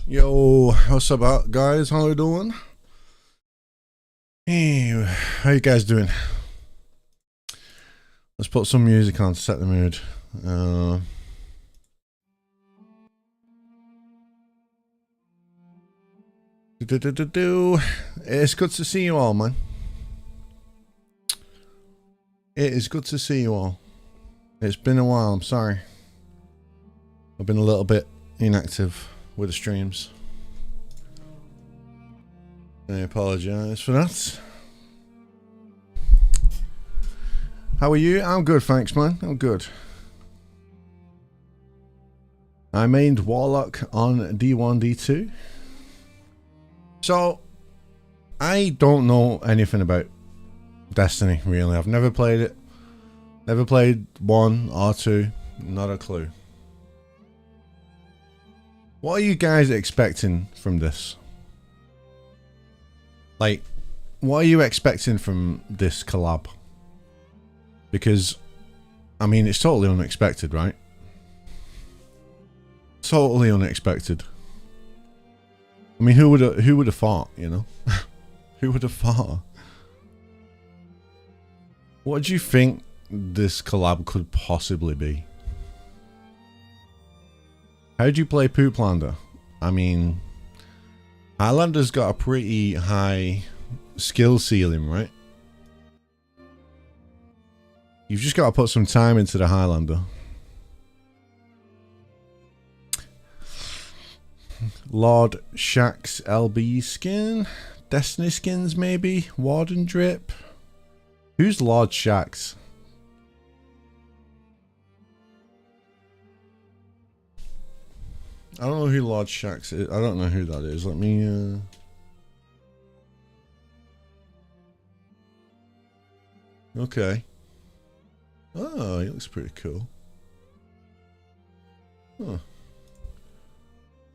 Yo, what's up, guys? How you doing? Hey, how you guys doing? Let's put some music on to set the mood. It's good to see you all, man. It is good to see you all. It's been a while, I'm sorry. I've been a little bit inactive with the streams. I apologize for that. How are you? I'm good, thanks, man. I'm good. I mained Warlock on D1, D2. So, I don't know anything about Destiny, really. I've never played it. Never played 1 or 2. Not a clue. What are you guys expecting from this? Like, what are you expecting from this collab? Because, I mean, it's totally unexpected, right? Totally unexpected. I mean, who would have thought, you know? Who would have thought? What do you think this collab could possibly be? How do you play Pooplander? I mean, Highlander's got a pretty high skill ceiling, right? You've just got to put some time into the Highlander. Lord Shaxx LB skin. Destiny skins, maybe? Warden drip. Who's Lord Shaxx? I don't know who Lord Shaxx is. I don't know who that is. Let me Okay. Oh, he looks pretty cool. Huh.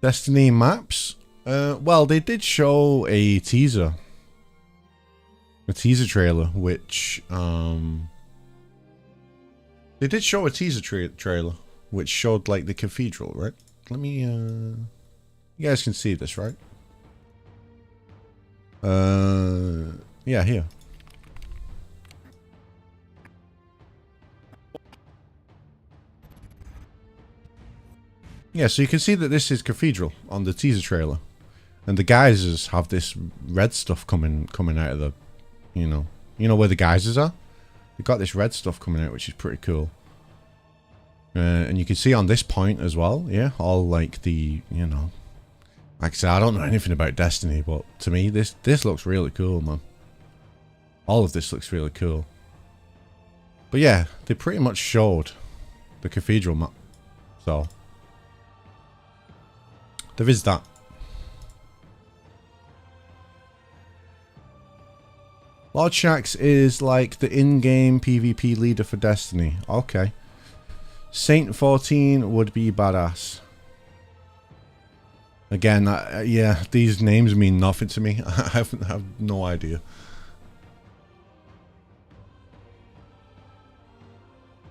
Destiny maps? Well, they did show a teaser. A teaser trailer, which, they did show a teaser trailer, which showed, like, the cathedral, right? Let me, you guys can see this, right? Yeah, here. Yeah, so you can see that this is cathedral on the teaser trailer. And the geysers have this red stuff coming out of the, you know where the geysers are? They've got this red stuff coming out, which is pretty cool. And you can see on this point as well, yeah, all like the, like I said, I don't know anything about Destiny, but to me, this looks really cool, man. All of this looks really cool. But yeah, they pretty much showed the cathedral map, so there is that. Lord Shaxx is like the in-game PvP leader for Destiny. Okay. Saint 14 would be badass. Again, yeah, these names mean nothing to me. I have no idea.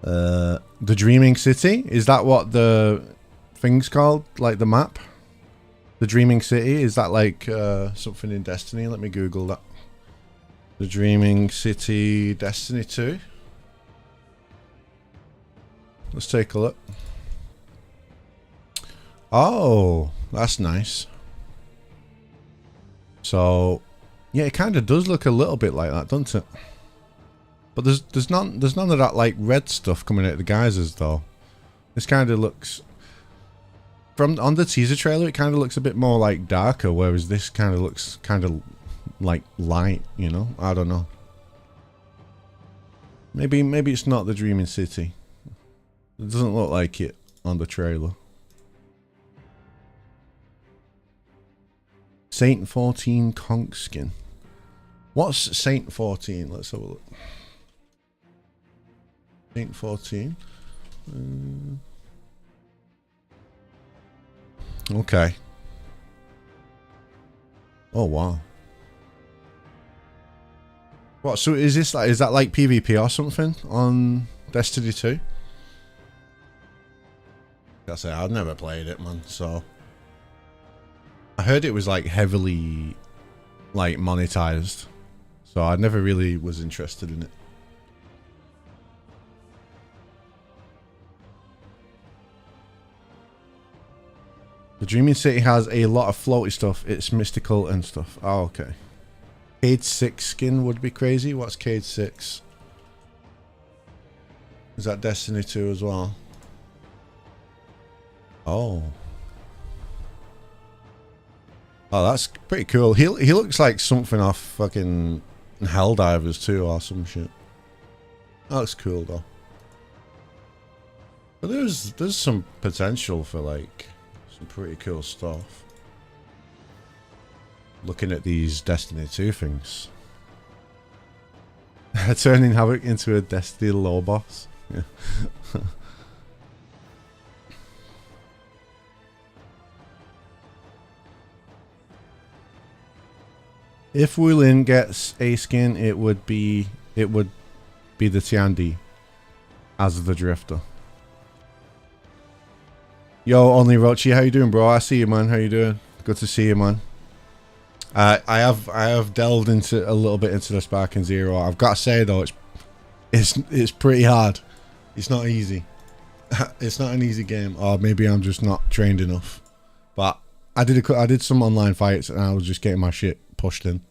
The Dreaming City? Is that what the thing's called? Like the map? The Dreaming City? Is that like something in Destiny? Let me Google that. The Dreaming City Destiny 2. Let's take a look. Oh, that's nice. So, yeah, it kind of does look a little bit like that, doesn't it? But there's none of that like red stuff coming out of the geysers though. This kind of looks, from on the teaser trailer, it kind of looks a bit more like darker, whereas this kind of looks kind of like light, you know? I don't know. Maybe it's not the Dreaming City. It doesn't look like it on the trailer. Saint 14 conch skin. What's Saint 14? Let's have a look. Saint 14. Okay. Oh wow. What? So is this like, is that like PvP or something on Destiny 2? That's it. I've never played it, man. So I heard it was like heavily like monetized, so I never really was interested in it. The Dreaming City has a lot of floaty stuff. It's mystical and stuff. Oh, okay. Cade 6 skin would be crazy. What's Cade 6? Is that Destiny 2 as well? Oh. Oh, that's pretty cool. He looks like something off fucking Helldivers too, or some shit. That looks cool though. But there's some potential for like some pretty cool stuff. Looking at these Destiny 2 things. Turning Havok into a Destiny low boss. Yeah. If Wulin gets a skin, it would be the Tiandi as the Drifter. Yo, Only Rochi, how you doing, bro? I see you, man. How you doing? Good to see you, man. I have delved into a little bit into the Sparking Zero. I've got to say though, it's pretty hard. It's not easy. It's not an easy game, or maybe I'm just not trained enough. But I did some online fights and I was just getting my shit pushed in.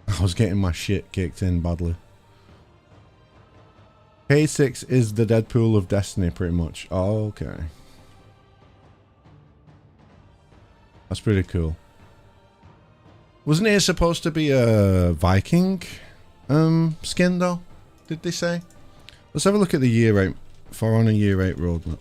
I was getting my shit kicked in badly. K6 is the Deadpool of Destiny, pretty much. Oh, okay. That's pretty cool. Wasn't it supposed to be a Viking skin though? Did they say? Let's have a look at the year 8 For Honor year 8 roadmap.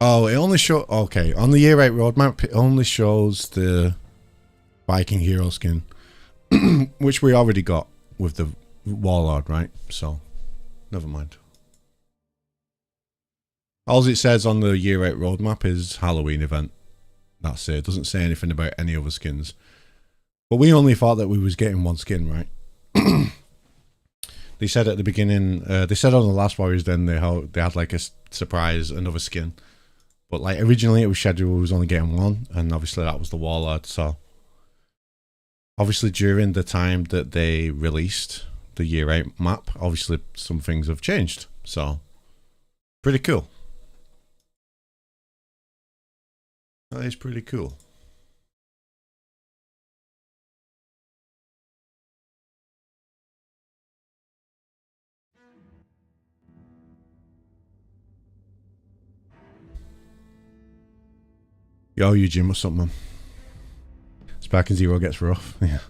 Oh, it only shows... Okay, on the year 8 roadmap, it only shows the Viking hero skin. Which we already got with the Warlord, right? So, never mind. All it says on the year 8 roadmap is Halloween event. That's it. It doesn't say anything about any other skins. But we only thought that we was getting one skin, right? They said at the beginning... they said on the last Warriors Den they had like a surprise, another skin. But like originally it was scheduled we was only getting one, and obviously that was the Warlord. So obviously during the time that they released the year 8 map, obviously some things have changed. So pretty cool. That is pretty cool. Yo, you Jim or something. Sparking Zero gets rough. Yeah.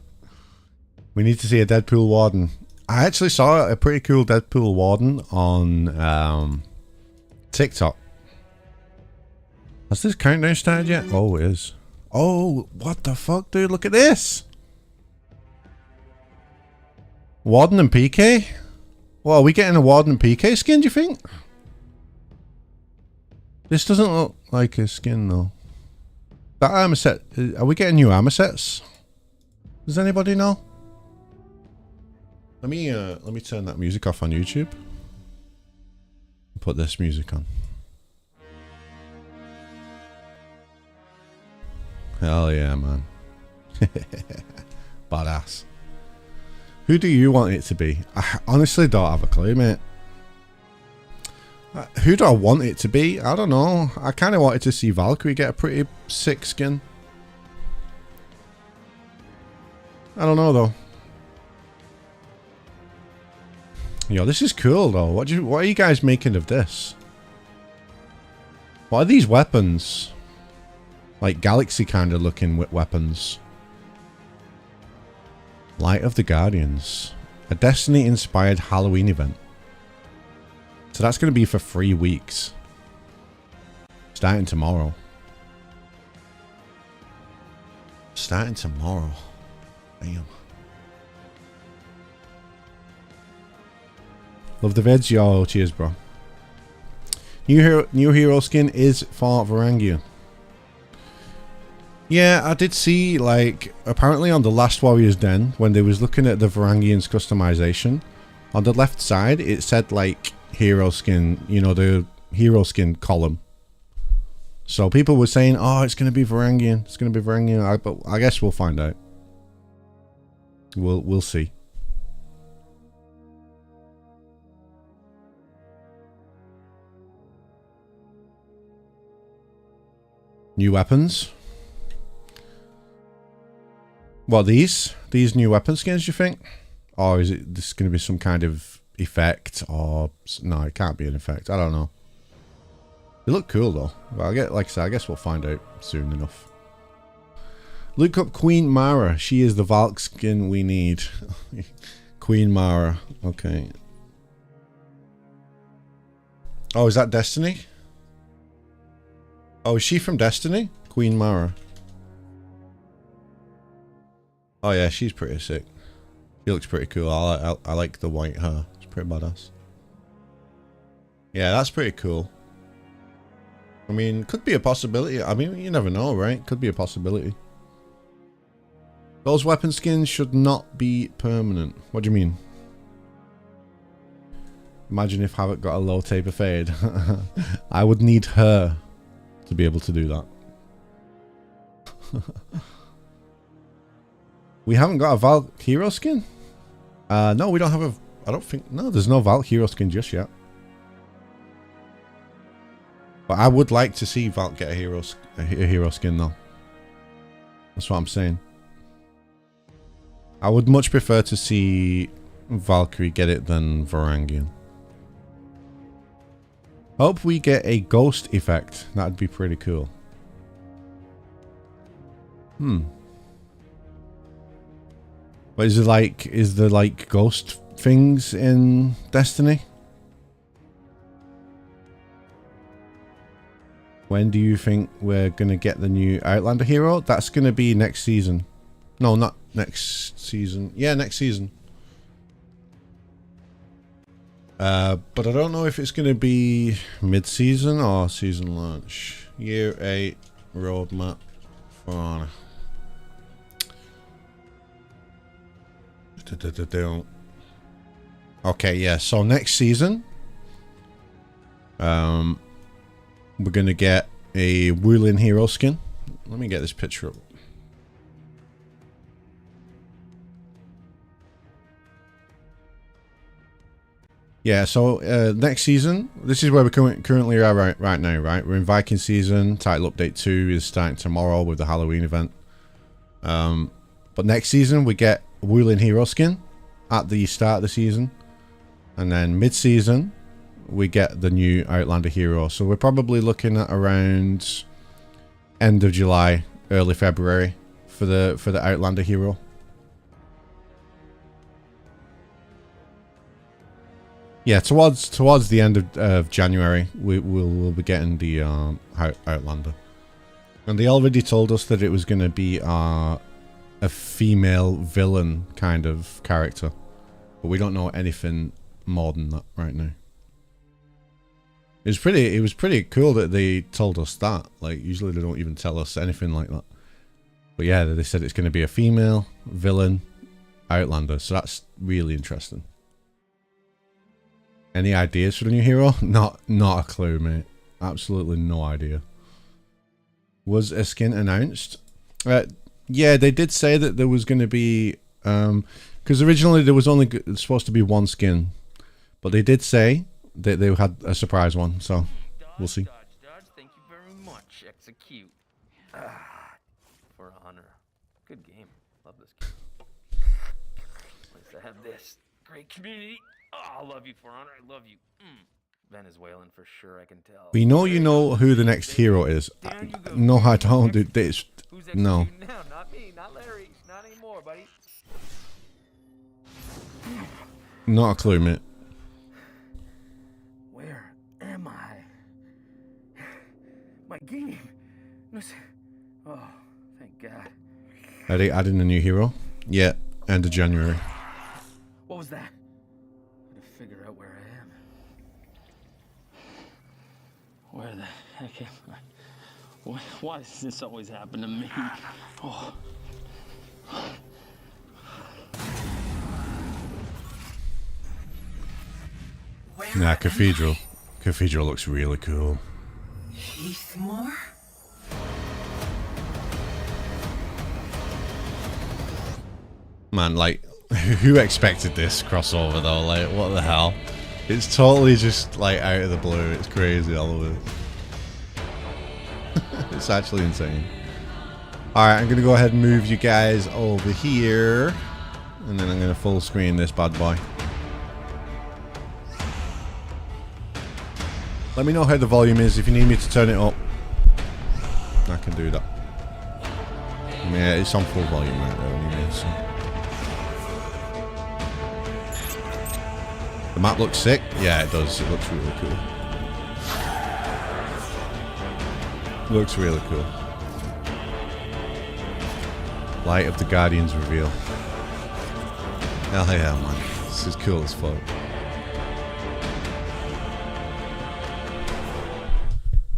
We need to see a Deadpool Warden. I actually saw a pretty cool Deadpool Warden on TikTok. Has this countdown started yet? Oh, it is. Oh, what the fuck, dude? Look at this. Warden and PK? Well, are we getting a Warden and PK skin, do you think? This doesn't look like a skin, though. That armor set, are we getting new armor sets? Does anybody know? Let me turn that music off on YouTube. Put this music on. Hell yeah, man. Badass. Who do you want it to be? I honestly don't have a clue, mate. Who do I want it to be? I don't know. I kind of wanted to see Valkyrie get a pretty sick skin. I don't know though. Yo, this is cool though. What are you guys making of this? What are these weapons? Like galaxy kind of looking weapons. Light of the Guardians. A Destiny inspired Halloween event. So that's going to be for 3 weeks. Starting tomorrow. Starting tomorrow. Damn. Love the vids. Yo, cheers, bro. New hero skin is for Varangian. Yeah, I did see, like, apparently on the last Warrior's Den, when they was looking at the Varangian's customization, on the left side, it said, like, hero skin, you know, the hero skin column. So people were saying, oh, it's going to be Varangian. It's going to be Varangian. But I guess we'll find out. We'll see. New weapons. What, these? These new weapon skins, you think? Or is it this going to be some kind of effect? Or no, it can't be an effect. I don't know. They look cool though. Well, like I said, I guess we'll find out soon enough. Look up Queen Mara. She is the Valk skin we need. Queen Mara. Okay. Oh, is that Destiny? Oh, is she from Destiny? Queen Mara. Oh yeah, she's pretty sick. She looks pretty cool. I like the white hair. It's pretty badass. Yeah, that's pretty cool. I mean, could be a possibility. I mean, you never know, right? Could be a possibility. Those weapon skins should not be permanent. What do you mean? Imagine if Havok got a low taper fade. I would need her to be able to do that. We haven't got a Valk hero skin? No, we don't have a... I don't think... No, there's no Valk hero skin just yet. But I would like to see Valk get a hero skin though. That's what I'm saying. I would much prefer to see Valkyrie get it than Varangian. Hope we get a ghost effect. That'd be pretty cool. But is there like ghost things in Destiny? When do you think we're going to get the new Outlander hero? That's going to be next season. No, not next season. Yeah, next season. But I don't know if it's going to be mid-season or season launch. Year 8 roadmap for Honor. Okay, yeah. So next season, we're gonna get a Wulin hero skin. Let me get this picture up. Yeah, so next season, this is where we currently are right now, right? We're in Viking season. Title update 2 is starting tomorrow with the Halloween event. But next season we get Wulin hero skin at the start of the season, and then mid-season we get the new Outlander hero. So we're probably looking at around end of July, early February for the Outlander hero. Yeah, towards the end of January we'll be getting the Outlander, and they already told us that it was going to be a female villain kind of character, but we don't know anything more than that right now. It was pretty cool that they told us that. Like, usually they don't even tell us anything like that. But yeah, they said it's going to be a female villain Outlander, so that's really interesting. Any ideas for the new hero? Not a clue, mate. Absolutely no idea. Was a skin announced? Yeah, they did say that there was going to be, because originally there was only supposed to be one skin, but they did say that they had a surprise one, so we'll see. Dodge, thank you very much. Execute. For honor. Good game. Love this game. At least I have this. Great community. Oh, I love you, For Honor. I love you. Venezuelan for sure, I can tell. We know you know who the next hero is. No, I don't do this. No. Now, not me, not Larry, not anymore, buddy. Not a clue, mate. Where am I? My game. Oh, thank God. Are they adding a new hero? Yeah, end of January. What was that? I gotta figure out where I am. Where the heck am I? Why does this always happen to me? Oh. Nah, Cathedral. Cathedral looks really cool. Heathmore? Man, like, who expected this crossover though? Like, what the hell? It's totally just like out of the blue. It's crazy, all of it. It's actually insane. Alright, I'm gonna go ahead and move you guys over here. And then I'm gonna full screen this bad boy. Let me know how the volume is if you need me to turn it up. I can do that. Yeah, it's on full volume right there anyway, so. The map looks sick. Yeah, it does. It looks really cool. Looks really cool. Light of the Guardians reveal. Hell yeah, man. This is cool as fuck.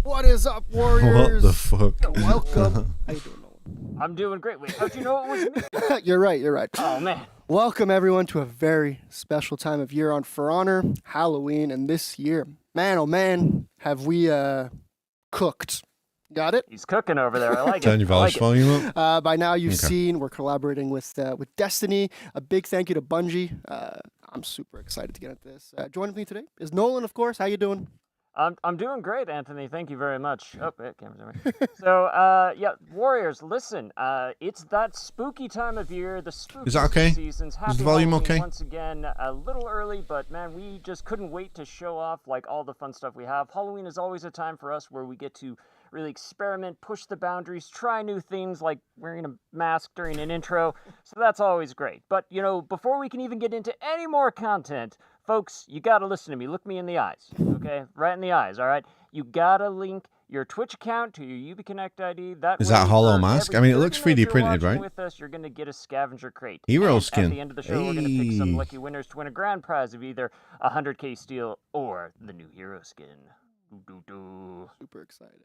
What is up, Warriors? What the fuck? Welcome. How you doing, Nolan? I'm doing great. Wait, how'd you know it was me? You're right, you're right. Oh, man. Welcome, everyone, to a very special time of year on For Honor, Halloween, and this year, man, oh man, have we cooked. Got it? He's cooking over there. I like it. Turn your voice volume up. By now, you've seen we're collaborating with Destiny. A big thank you to Bungie. I'm super excited to get into this. Joining me today is Nolan, of course. How you doing? I'm doing great, Anthony. Thank you very much. Oh, camera's over. So, yeah, Warriors, listen. It's that spooky time of year. The spooky Is that okay? seasons. Happy Is the volume Halloween okay? Once again, a little early, but man, we just couldn't wait to show off like all the fun stuff we have. Halloween is always a time for us where we get to really experiment, push the boundaries, try new things like wearing a mask during an intro. So that's always great. But, you know, before we can even get into any more content, folks, you got to listen to me. Look me in the eyes, okay? Right in the eyes, all right? You got to link your Twitch account to your UbiConnect ID. Is that a hollow mask? I mean, it looks 3D you're printed, right? With us, you're going to get a scavenger crate. Hero And skin. At the end of the show, we're going to pick some Hey. lucky winners to win a grand prize of either a 100K steel or the new hero skin. Super exciting.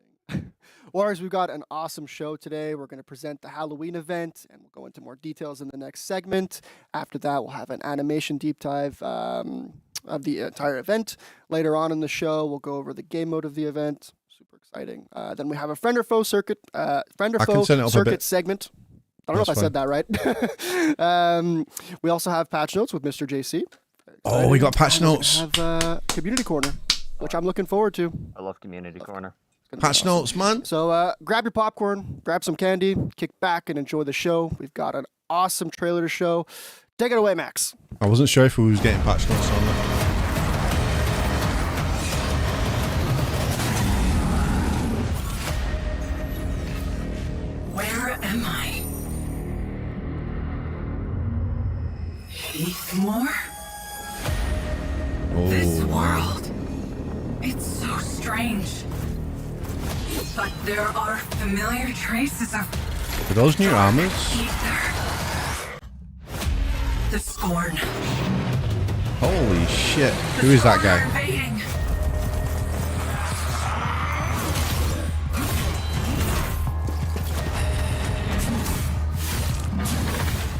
Warriors, we've got an awesome show today. We're going to present the Halloween event, and we'll go into more details in the next segment. After that, we'll have an animation deep dive of the entire event. Later on in the show, we'll go over the game mode of the event. Super exciting. Then we have a friend or foe circuit, segment. I don't know if I said that right. We also have patch notes with Mr. JC. Oh, we got patch And we notes. have community corner, which I'm looking forward to. I love Community Corner. Patch notes, man. So grab your popcorn, grab some candy, kick back and enjoy the show. We've got an awesome trailer to show. Take it away, Max. I wasn't sure if we was getting patch notes on there. Where am I? Heathmore? This Oh, world. It's so strange. But there are familiar traces of are those new armors? ether. The Scorn. Holy shit. Who is that guy? Invading.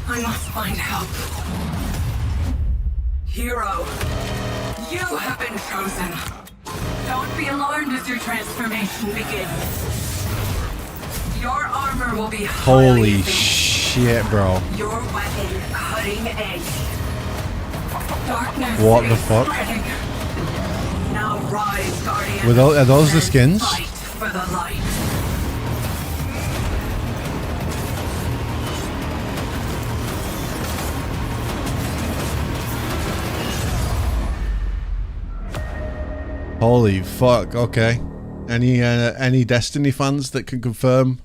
I must find help. Hero, you have been chosen. Don't be alarmed as your transformation begins. Your armor will be highly Holy efficient. shit, bro. Your weapon cutting edge. Darkness What the is fuck? spreading. Now rise, Guardian. Are those the and skins? Fight for the light. Holy fuck, okay. Any Destiny fans that can confirm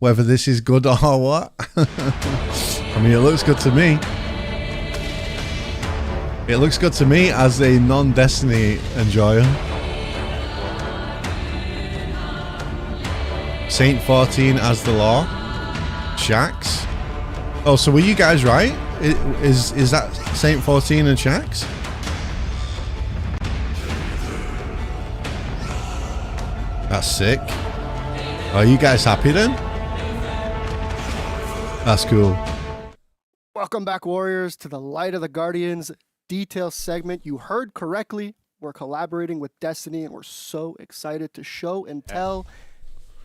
whether this is good or what? I mean, it looks good to me. It looks good to me as a non-Destiny enjoyer. Saint 14 as the law. Shax. Oh, so were you guys right? Is that Saint 14 and Shax? That's sick. Are you guys happy then? That's cool. Welcome back, Warriors, to the Light of the Guardians detail segment. You heard correctly. We're collaborating with Destiny, and we're so excited to show and tell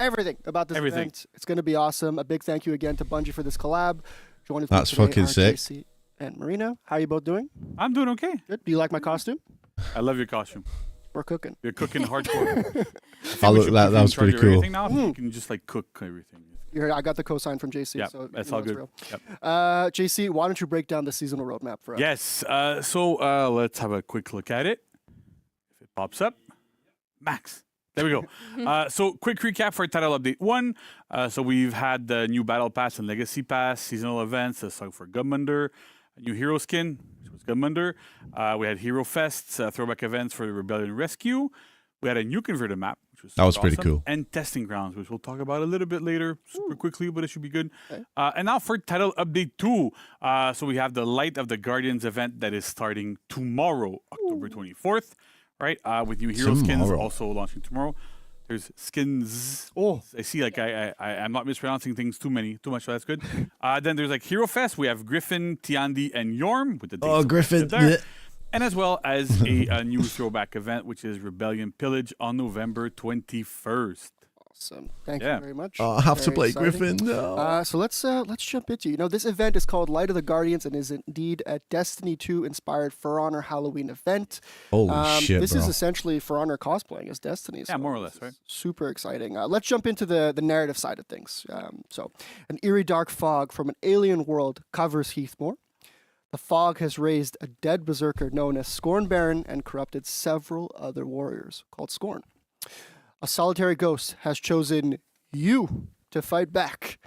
everything about this event. It's going to be awesome. A big thank you again to Bungie for this collab. Joining us That's today fucking are sick. JC and Marina. How are you both doing? I'm doing okay. Good. Do you like my costume? I love your costume. We're cooking. You're cooking hardcore. That was pretty cool. Now, you can just like cook everything. I got the cosign from JC. Yeah, so that's all good. real. Yep. JC, why don't you break down the seasonal roadmap for us? Yes. So let's have a quick look at it. If it pops up, Max. There we go. So quick recap for title update 1. So we've had the new battle pass and legacy pass, seasonal events, a song for Gunmunder, a new hero skin, which was Gunmunder. We had hero fests, throwback events for the Rebellion Rescue. We had a new converted map, which was pretty awesome, cool. and testing grounds, which we'll talk about a little bit later, super quickly, but it should be good. Okay. And now for title update 2. So we have the Light of the Guardians event that is starting tomorrow, October 24th, right? With new hero skins also launching tomorrow. There's skins. Oh, I see. Like I'm not mispronouncing things too much, so that's good. Then there's like Hero Fest. We have Griffin, Tiandi, and Yorm with the dates Griffin. there. And as well as a new throwback event, which is Rebellion Pillage on November 21st. Awesome. Thank you very much. I have to play exciting. Griffin. No. So let's jump into, this event is called Light of the Guardians and is indeed a Destiny 2 inspired For Honor Halloween event. Holy shit, This bro. is essentially For Honor cosplaying as Destiny. So yeah, more or less, right? Super exciting. Let's jump into the narrative side of things. So an eerie dark fog from an alien world covers Heathmore. The fog has raised a dead berserker known as Scorn Baron and corrupted several other warriors called Scorn. A solitary ghost has chosen you to fight back.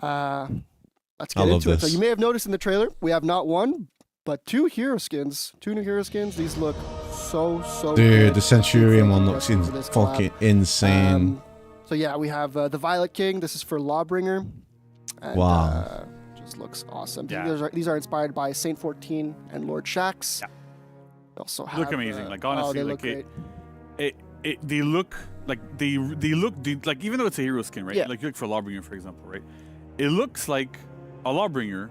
Let's get into it. So you may have noticed in the trailer, we have not one, but 2 hero skins. 2 new hero skins. These look so Dude, good. the Centurion one looks fucking insane. So yeah, we have the Violet King. This is for Lawbringer. And, Wow. Just looks awesome. Yeah. These are inspired by Saint 14 and Lord Shaxx. Yeah. They also have, Look amazing. Like honestly, they like look great. they look like they look like, even though it's a hero skin, right? Yeah. Like you look for Lawbringer, for example, right? It looks like a Lawbringer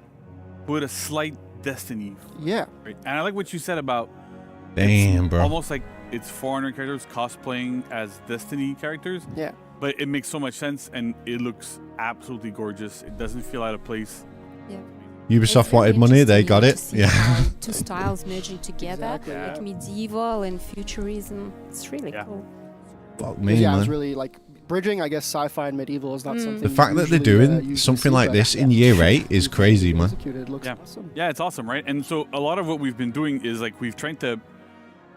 with a slight Destiny. Yeah. Right? And I like what you said about Damn, bro. almost like it's foreigner characters cosplaying as Destiny characters. Yeah. But it makes so much sense and it looks absolutely gorgeous. It doesn't feel out of place. Yeah. Ubisoft wanted money, they got it. Yeah. 2 styles merging together, Exactly, like medieval and futurism. It's really cool. Fuck me, Yeah, man. it's really like bridging, I guess, sci-fi and medieval is not something. The fact that they're usually, doing usually something see, like but this yeah, in year 8 is crazy, man. executed. It looks awesome. Yeah, it's awesome, right? And so a lot of what we've been doing is like we've tried to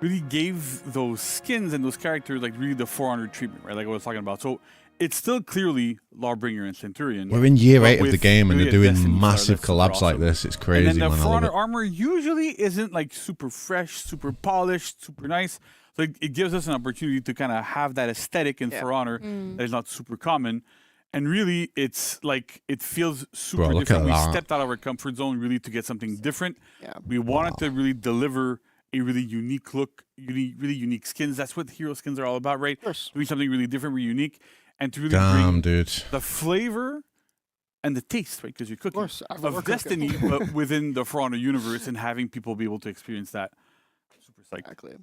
really give those skins and those characters like really the 400 treatment, right? Like I was talking about. So it's still clearly Lawbringer and Centurion. We're in year 8 of with the game and really they're a doing Destiny massive style that's collabs super like awesome. this. It's crazy, And then the man. I 400 love it. armor usually isn't like super fresh, super polished, super nice. So it gives us an opportunity to kind of have that aesthetic in For Honor that is not super common. And really, it's like, it feels super Bro, look different. at We that. stepped out of our comfort zone really to get something different. Yeah. We wanted to really deliver a really unique look, really unique skins. That's what hero skins are all about, right? Of course. Doing something really different, really unique, and to really Damn, bring dude. the flavor and the taste, right? Because you're cooking course, we're of cooking. Destiny, but within the For Honor universe, and having people be able to experience that. Super psyched. Exactly.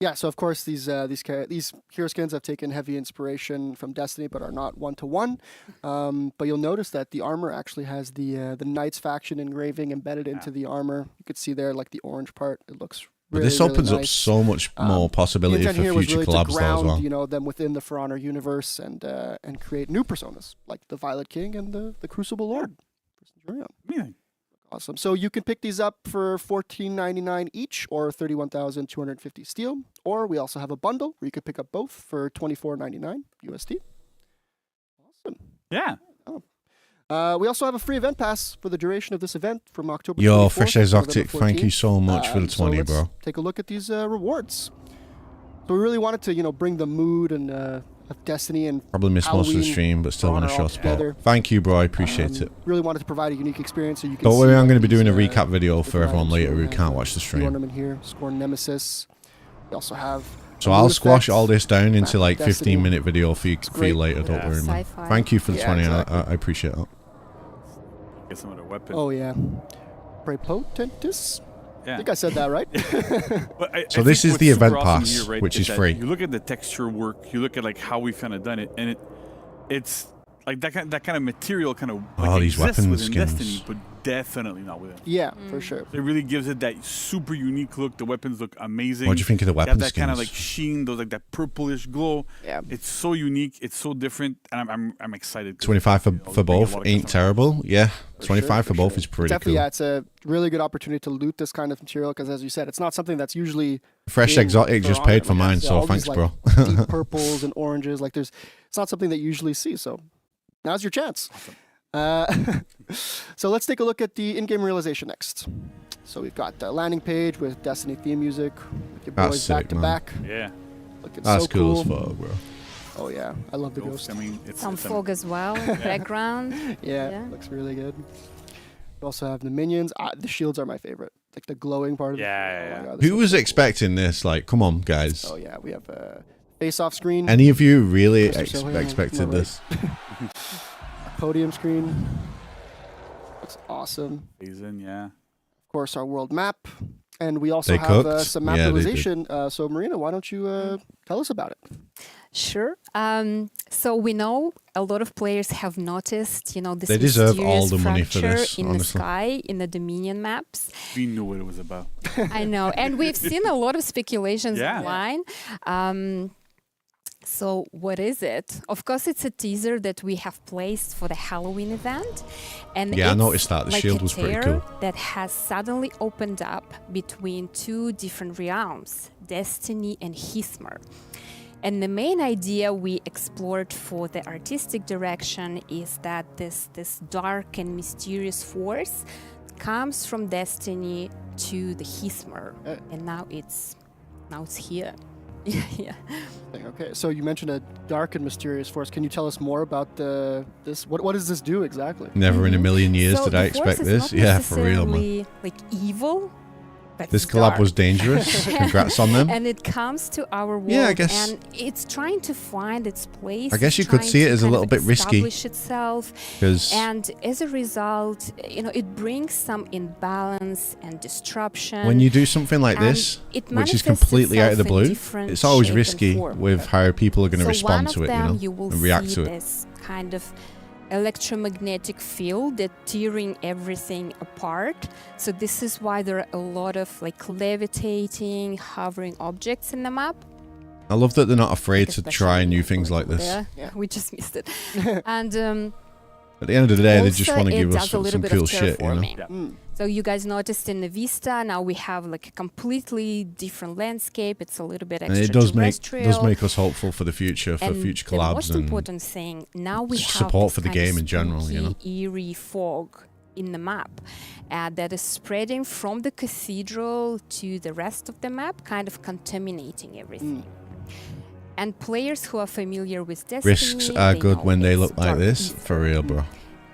Yeah, so of course these hero skins have taken heavy inspiration from Destiny, but are not 1-to-1. But you'll notice that the armor actually has the Knights faction engraving embedded into the armor. You could see there, like the orange part. It looks But really, this opens really up nice. so much more possibility The for intent here was future really collabs to though ground, as well. them within the For Honor universe and create new personas like the Violet King and the Crucible Lord. Amazing. Awesome. So you can pick these up for $14.99 each, or 31,250 steel. Or we also have a bundle where you could pick up both for $24.99 USD. Awesome. Yeah. We also have a free event pass for the duration of this event from October. Yo, 24th Fresh to November Exotic, thank you 14th. so much for the So 20, let's bro. take a look at these rewards. So we really wanted to, bring the mood and of Destiny and Probably missed most of the Halloween stream, but still For want to Honor show all support. together. Thank you, bro. I appreciate it. Really wanted to provide a unique experience so you can Don't see worry, I'm going to be these, doing a recap video for different everyone items. later So we who have can't watch the the stream. ornament here, Scorn Nemesis. We also have So I'll squash effects, all this down into like Destiny. 15-minute video for you great. later. Don't worry, man. Sci-fi. Thank you for the Yeah, 20. exactly. I appreciate that. Get some other weapon. Oh yeah, Prepotentis. yeah. I think I said that right. But So I this think is the what's super event awesome pass, here, right, which is that free. You look at the texture work. You look at like how we've kind of done it, and it's like that kind of material kind of like Oh, these exists weapon within skins. Destiny, but definitely not within. Yeah, for sure. It really gives it that super unique look. The weapons look amazing. What do you think of the They have weapon that kind of skins? like sheen, those like that purplish glow. Yeah. It's so unique. It's so different, and I'm excited. 25 for you know, we get a both lot of ain't customers. terrible. Yeah, For 25 sure, for both sure. is pretty Definitely, cool. yeah, it's a really good opportunity to loot this kind of material because, as you said, it's not something that's usually Fresh in Exotic For just Honor. paid for Like, mine, yeah, so all thanks, these, bro. like, deep purples and oranges. Like, it's not something that you usually see. So now's your chance. So let's take a look at the in-game realization next. So we've got the landing page with Destiny theme music with your That's boys sick, back to man. back. Yeah. Looking That's so cool as fuck, bro. Oh yeah, I love the Ghost. ghost. I mean, it's Some it's fog as well in the background. Yeah, Yeah. looks really good. We also have the minions. The shields are my favorite. Like the glowing part of Yeah, the yeah, oh my yeah. God, this Who looks was so cool. expecting this? Like, come on, guys. Oh yeah, we have a face-off screen, Any of you really Mr. Sohail, expected am I right? this? podium screen. Looks awesome. amazing. Yeah. Of course, our world map, and we also They have cooked? some Yeah, they did. mapization. So Marina, why don't you tell us about it? Sure. So we know a lot of players have noticed, this They deserve all mysterious the money for fracture this, in the honestly. sky in the Dominion maps. We knew what it was about. I know, and we've seen a lot of speculations Yeah. online. So what is it? Of course, it's a teaser that we have placed for the Halloween event, and Yeah, I it's noticed that. The like shield a was pretty tear cool. that has suddenly opened up between two different realms, Destiny and Hismar. And the main idea we explored for the artistic direction is that this dark and mysterious force comes from Destiny to the Hismar, and now it's here. Yeah. Okay, so you mentioned a dark and mysterious force. Can you tell us more about this? What does this do exactly? Never in a million years So did I the force expect is this. not Yeah, for real, man. necessarily, like evil. But This it's collab dark. was dangerous. Congrats on them. And it comes to our world, Yeah, I guess- and it's trying to find its place. I guess you it's could trying see it to as a kind little of bit risky. establish itself, Because and as a result, it brings some imbalance and disruption. when you do something like and this, it which is manifests completely out of the itself in blue, different it's always shape and risky form. with how people are going to So respond one to of it, them you will and react see to it. this kind of electromagnetic field that tearing everything apart. So this is why there are a lot of like levitating, hovering objects in the map. I love that they're not afraid to Especially try new things like this. Yeah, we just missed it. And At the end of the day, they just also want to it give us does a little some bit cool of shit, you know? terraforming. Yeah. Mm. So you guys noticed in the Vista, now we have like a completely different landscape. It's a little bit And it does extraterrestrial. make us hopeful for the future, for And future the collabs most and important thing, now we just have support this for the kind of game in general, you know? spooky, eerie fog in the map that is spreading from the cathedral to the rest of the map, kind of contaminating everything. And players who are familiar with Destiny, risks are they good know when they it's look like dark this. ether. For real, bro.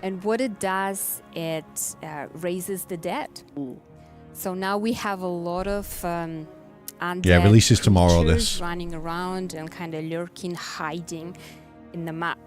And what it does, it raises the dead. So now we have a lot of undead Yeah, releases tomorrow, creatures this. running around and kind of lurking, hiding in the map.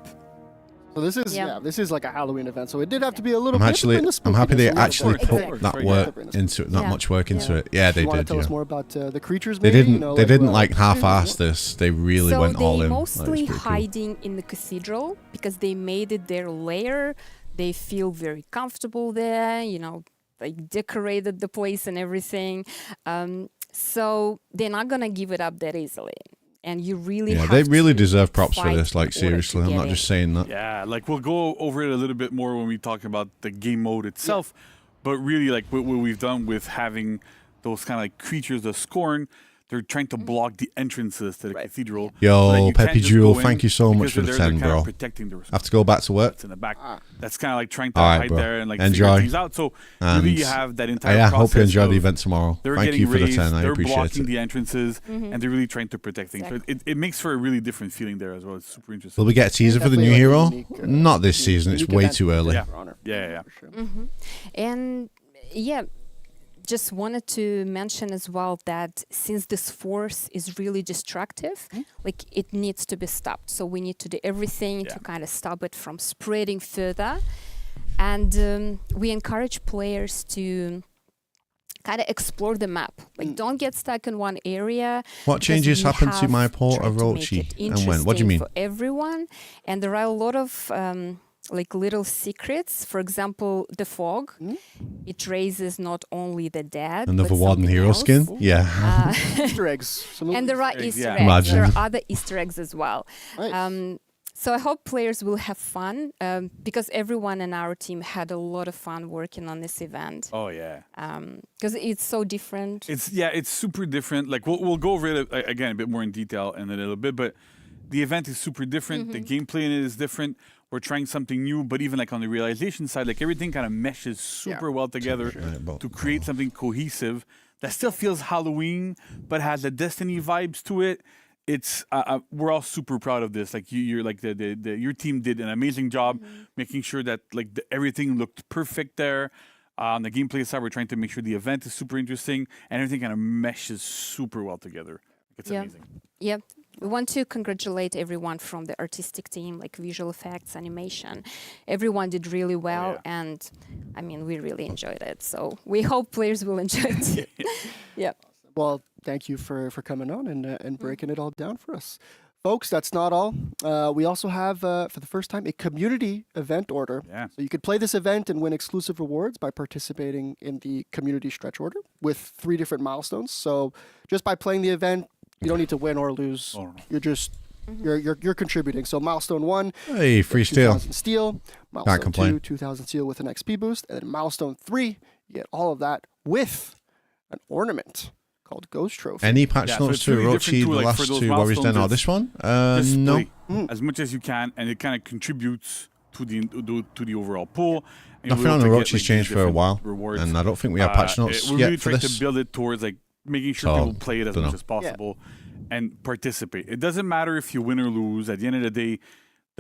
So this is Yeah. this is like a Halloween event. So it did have to be a little. I'm bit actually, in the I'm happy spookiness they a little actually bit. put Exactly. that Right. work Yeah. into it, not Yeah. much work into Yeah. it. Yeah, they You want did. to tell us Yeah. more about the creatures? They Maybe? didn't. You know, They didn't what- like half-ass this. They really so went all they in. mostly That was pretty cool. hiding in the cathedral because they made it their lair. They feel very comfortable there, like decorated the place and everything. So they're not gonna give it up that easily. And you really Yeah, have they really to deserve props for fight this. Like in order to seriously, I'm get not in. just saying that. Yeah, like we'll go over it a little bit more when we talk about the game mode itself. But really, like what we've done with having those kind of like creatures of scorn, they're trying to block the entrances to the cathedral. Yo, so that you can't Peppy just Jewel, go in thank you so much because for the they're 10, kind of bro. protecting the I have to go back to work. in the back. That's kind of like trying to All right, hide bro. there and like Enjoy. figure things out. So really, you And have that entire I process. hope you enjoy the of event tomorrow. They're Thank getting you for the raised, 10. I they're appreciate blocking it. the entrances, and they're really trying to protect things. Exactly. So it makes for a really different feeling there as well. It's super interesting. Will we get a teaser for the new Definitely like a hero? unique, Not this season. It's unique way event too early. Yeah. for Honor. Yeah. For sure. And yeah, just wanted to mention as well that since this force is really destructive, like it needs to be stopped. So we need to do everything to kind of stop it from spreading further. And we encourage players to kind of explore the map. Like, don't get stuck in one area. What changes happened to my port of Orochi and when? What do you mean? For everyone, and there are a lot of like little secrets. For example, the fog. It raises not only the dead, Another but Warden something hero else. skin? Yeah. Easter eggs. And there are Easter eggs. Imagine. There are other Easter eggs as well. Nice. So I hope players will have fun because everyone in our team had a lot of fun working on this event. Oh yeah. Because it's so different. It's super different. Like we'll go over it again a bit more in detail in a little bit, but the event is super different. The gameplay in it is different. We're trying something new, but even like on the realization side, like everything kind of meshes super well together to create something cohesive that still feels Halloween, but has the Destiny vibes to it. It's we're all super proud of this. Like you're like your team did an amazing job making sure that like everything looked perfect there. On the gameplay side, we're trying to make sure the event is super interesting and everything kind of meshes super well together. It's amazing. Yeah. We want to congratulate everyone from the artistic team, like visual effects, animation. Everyone did really well, and I mean, we really enjoyed it. So we hope players will enjoy it. Yeah. Well, thank you for coming on and breaking it all down for us. Folks, that's not all. We also have, for the first time, a community event order. Yeah. So you could play this event and win exclusive rewards by participating in the community stretch order with 3 different milestones. So just by playing the event, you don't need to win or lose. Oh, no. You're just you're contributing. So milestone 1, Hey, free steel. 2,000 steel. Milestone complain. 2, 2,000 steel with an XP boost, and then milestone 3, you get all of that with an ornament called Ghost Trophy. Any patch Yeah, so notes it's to really Orochi, different too, the like, for last those 2 Warriors Den, or milestones, this one? Just No. play as much as you can, and it kind of contributes to the overall pool. And Nothing you'll on be able to Orochi's get, like, changed these for a different while, rewards. and I don't think we have patch notes we yet really for try this. to build it towards like making sure So, people play it as much dunno. as possible and participate. It doesn't matter if you win or lose. At the end of the day,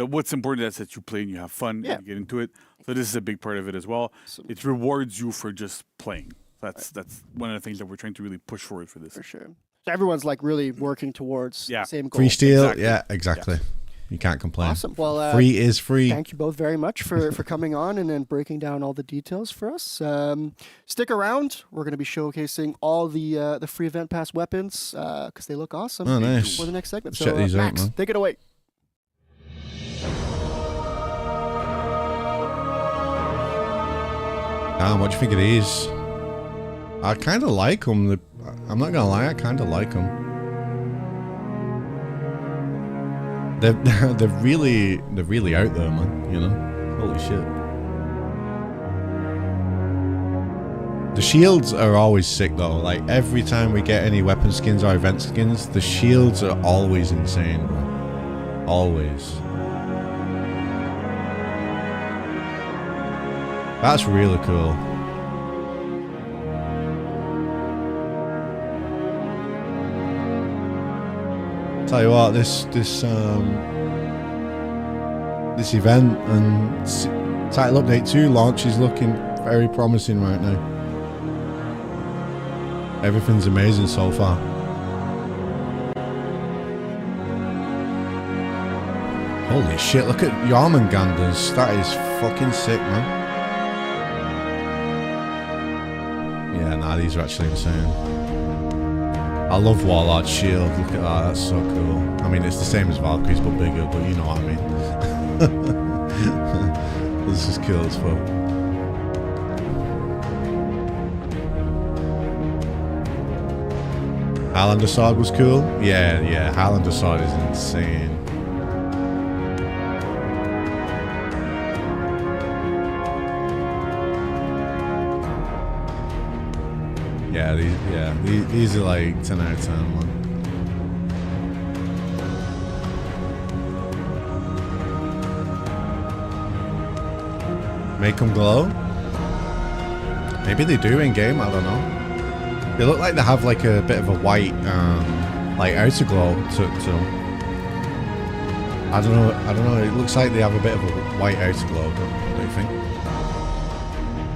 what's important is that you play and you have fun and you get into it. So this is a big part of it as well. It rewards you for just playing. That's one of the things that we're trying to really push forward for this. For sure. So everyone's like really working towards the same goal. Free steel, Exactly. yeah, exactly. Yes. You can't complain. Awesome. Well, free is free. Thank you both very much for coming on and then breaking down all the details for us. Stick around. We're going to be showcasing all the free event pass weapons because they look awesome. Oh, nice. For the next segment. Let's check these out, Max, man. take it away. Damn, what do you think of these? I kind of like them. I'm not gonna lie, I kind of like them. They're really out there, man. You know, holy shit. The shields are always sick though. Like every time we get any weapon skins or event skins, the shields are always insane, bro. Always. That's really cool. Tell you what, this event and title update 2 launch is looking very promising right now. Everything's amazing so far. Holy shit, look at Yarmunganders. That is fucking sick, man. Yeah, nah, these are actually insane. I love Warlord's shield. Look at that, that's so cool. I mean, it's the same as Valkyrie's, but bigger, but you know what I mean. This is cool as fuck. Highlander sword was cool. Yeah, Highlander sword is insane. These are like 10 out of 10, man. Make them glow? Maybe they do in game, I don't know. They look like they have like a bit of a white, like outer glow to them. I don't know, it looks like they have a bit of a white outer glow, don't you think?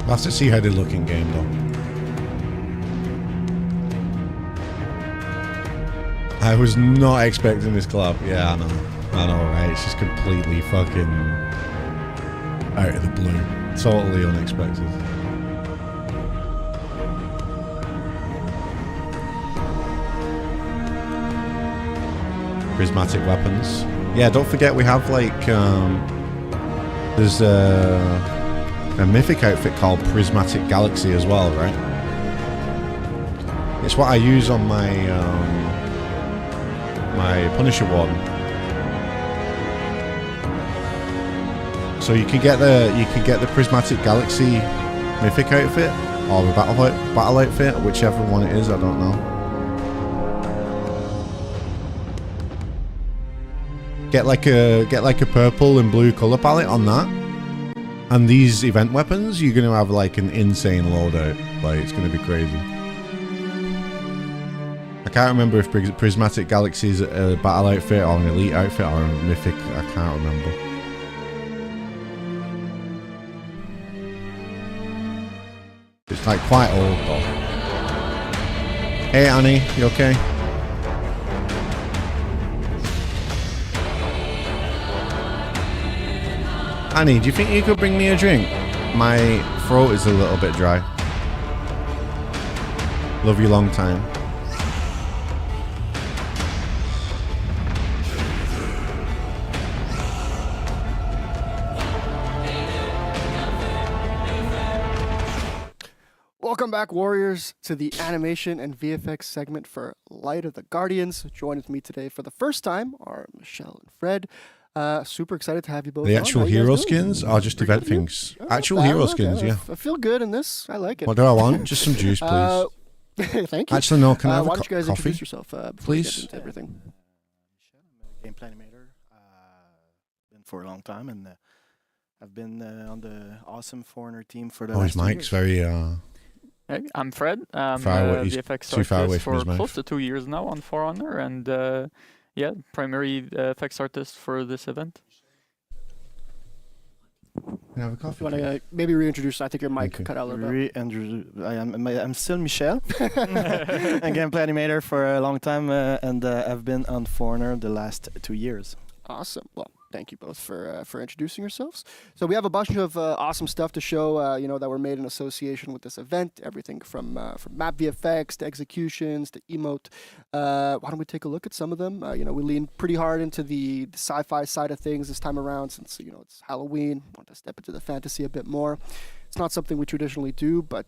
We'll have to see how they look in game though. I was not expecting this collab. Yeah, I know, right? It's just completely fucking out of the blue. Totally unexpected. Prismatic weapons. Yeah, don't forget we have like there's a mythic outfit called Prismatic Galaxy as well, right? It's what I use on my my Punisher Warden. So you can get the Prismatic Galaxy mythic outfit or the battle outfit, whichever one it is. I don't know. Get like a purple and blue color palette on that, and these event weapons, you're gonna have like an insane loadout. Like it's gonna be crazy. I can't remember if Prismatic Galaxy is a battle outfit or an elite outfit or a mythic. I can't remember. It's like quite old though. Hey Annie, you okay? Annie, do you think you could bring me a drink? My throat is a little bit dry. Love you long time. Welcome back, Warriors, to the animation and VFX segment for Light of the Guardians. Joined with me today for the first time are Michelle and Fred. Super excited to have you both. The on. actual hero skins are just event things. Actual hero skins, yeah. I feel good in this. I like it. What do I want? Just some juice, please. Thank you. Actually, no. Can I have why a don't you guys coffee? introduce yourself before Please. we get into everything? I'm a gameplay animator. Been for a long time, and I've been on the awesome foreigner team for the. Oh, his last 2 mic's years. very. Hey, I'm Fred. I'm Far away- he's VFX too far away artist from his for mouth. close to 2 years now on For Honor, and yeah, primary effects artist for this event. Can I have a coffee? You want to maybe reintroduce? I think your mic Okay. cut out a little bit. I'm still Michel, a gameplay animator for a long time, and I've been on Foreigner the last 2 years. Awesome. Well, thank you both for introducing yourselves. So we have a bunch of awesome stuff to show, that were made in association with this event. Everything from map VFX to executions to emote. Why don't we take a look at some of them? We lean pretty hard into the sci-fi side of things this time around, since it's Halloween. Want to step into the fantasy a bit more. It's not something we traditionally do, but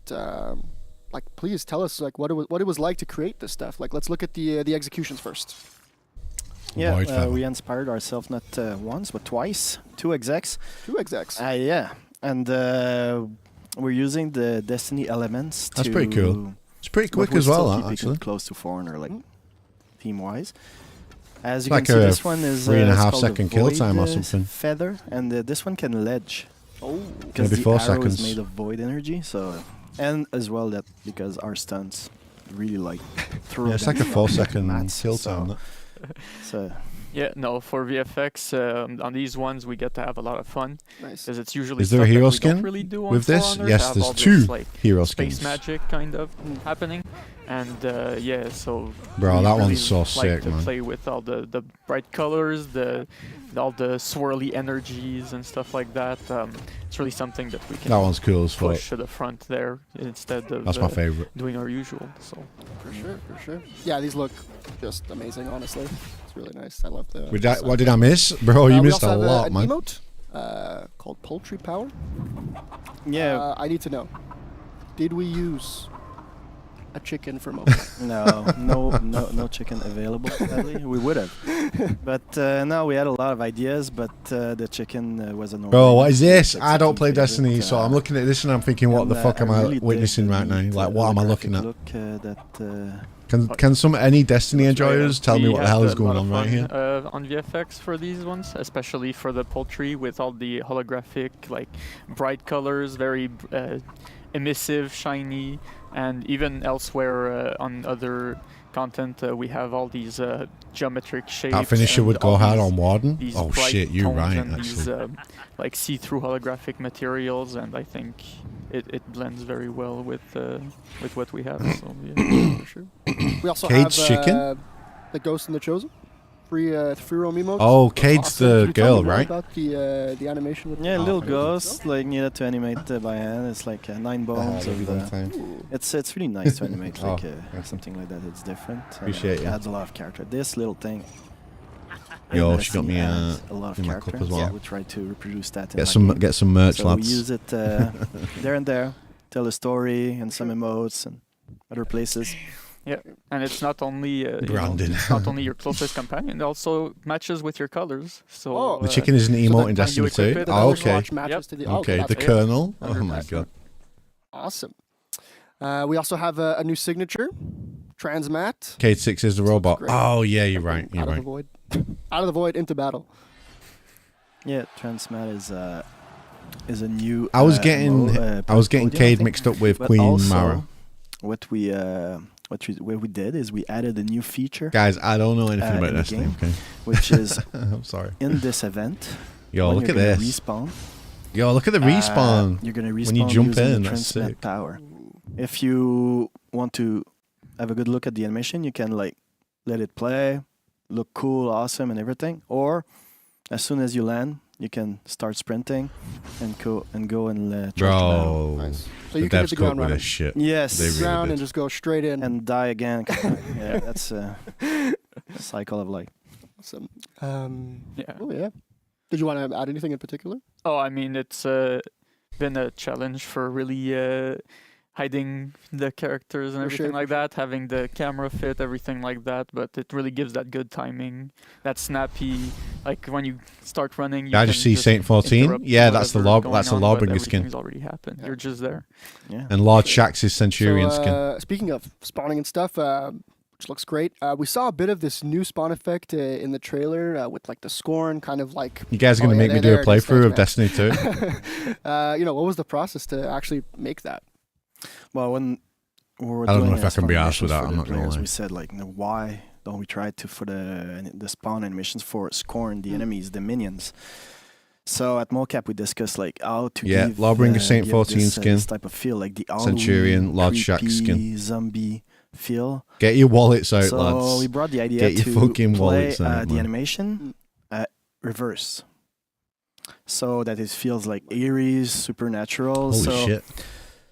please tell us what it was like to create this stuff. Let's look at the executions first. Yeah, we inspired ourselves not once but twice. 2 execs. 2 execs. Yeah, and we're using the Destiny elements. That's pretty cool. It's pretty quick as well, actually. Close to Foreigner, theme-wise. As you Like can see, a this one is 3.5 called second the kill Void, time or something. Feather, and this one can ledge. Oh, because Maybe the 4 arrow seconds. is made of void energy, so and as well that because our stunts really like throw. Yeah, it's like a them 4 on second mats, kill so- time. So Yeah, no, for VFX on these ones we get to have a lot of fun nice. because it's usually Is there a stuff that hero we don't skin really do on with For this? Honor, to Yes, have there's all 2 this, like, hero space skins. magic kind of happening, and yeah, so Bro, we that really one's so like sick, to man. play with all the bright colors, all the swirly energies and stuff like that. It's really something that we can That one's cool as fuck. push to the front there instead of That's my favorite. doing our usual. So For sure. Yeah, these look just amazing, honestly. It's really nice. I love the... What did I miss? Bro, you we missed also a have lot, an man. emote called Poultry Power. yeah, I need to know, did we use a chicken for mobile? no chicken available. Sadly, we would have, but no, we had a lot of ideas, but the chicken was a no. Bro, what is this? It's I don't play favorite, Destiny, so I'm looking at this and I'm thinking, what and, the fuck am I really dig witnessing the right now? neat, Like, what am I looking holographic at? look that Can any Destiny enjoyers tell me We what the had hell is a going lot on of right fun, here? on VFX for these ones, especially for the poultry with all the holographic, like bright colors, very emissive, shiny, and even elsewhere on other content we have all these geometric shapes. That finisher and would go all hard these- on Warden? these Oh bright shit, you're tones right, and these actually. like see-through holographic materials, and I think it blends very well with what we have. So yeah, for sure. We also Cade's have chicken? the Ghost and the Chosen. Free roam emotes. Oh, Cade's Awesome. the Can you tell girl, me more right? About the animation. With Yeah, the little ghost, like needed to animate by hand. It's like 9 bones. It's really nice to animate, like something like that. It's different. Appreciate it. Adds a lot of character. This little thing. Yo, she got me a lot of in my character. cup as well. Yeah, we try to reproduce that. In Get some merch, so lads. we use it there and there, tell a story and some emotes and other places. Yeah, and it's not only Brandon. it's not only your closest companion; it also matches with your colors. So The chicken is an emote in Destiny 2. Oh, okay. Okay, the Colonel. Oh my god. Awesome. We also have a new signature, Transmat. Cade 6 is the robot. great. Oh yeah, you're right. You're Out of right. the void. Out of the void into battle. Yeah, Transmat is a new. I was getting podium, Cade I think. mixed up with But Queen also, Mara. What we did is we added a new feature. Guys, I don't know anything about in the Destiny. game, Okay. which is I'm sorry. in this event. Yo, when look you're at gonna this. Respawn. Yo, look at the respawn. You're gonna respawn when you jump using in. the That's Transmat sick. tower. If you want to have a good look at the animation, you can like let it play, look cool, awesome, and everything. Or as soon as you land, you can start sprinting and go and charge the battle. Bro, Nice. So the you can hit devs the cope ground with running. this shit. Yes, They really Ground did. and just go straight in. and die again. Yeah, that's a cycle of life. Awesome. Yeah. Oh yeah. Did you want to add anything in particular? Oh, I mean, it's been a challenge for really hiding the characters and For everything sure, like for sure. that, having the camera fit, everything like that. But it really gives that good timing, that snappy. Like when you start running, you I can just see Saint 14. interrupt Yeah, that's the whatever's law. That's the going on, but Lawbringer skin. everything's already happened. You're just there. Yeah. And Lord Shax's Centurion So, skin. Speaking of spawning and stuff, which looks great, we saw a bit of this new spawn effect in the trailer with like the Scorn, kind of like. You guys are going to make me do a playthrough of Destiny 2? What was the process to actually make that? Well, when we were I don't know doing if I can be arsed animations with that, for I'm the not gonna players, lie. we said like, why don't we try to for the spawn animations for Scorn, the enemies, the minions? So at mocap we discussed like how to Yeah, give, Lawbringer Saint give 14 this, skin. this type of feel, like the Centurion, Halloween, Lord Shax creepy skin. zombie feel. Get your wallets out, So lads. we brought the idea Get your to fucking play wallets out, the man. animation reverse, so that it feels like eerie, supernatural. Holy so shit.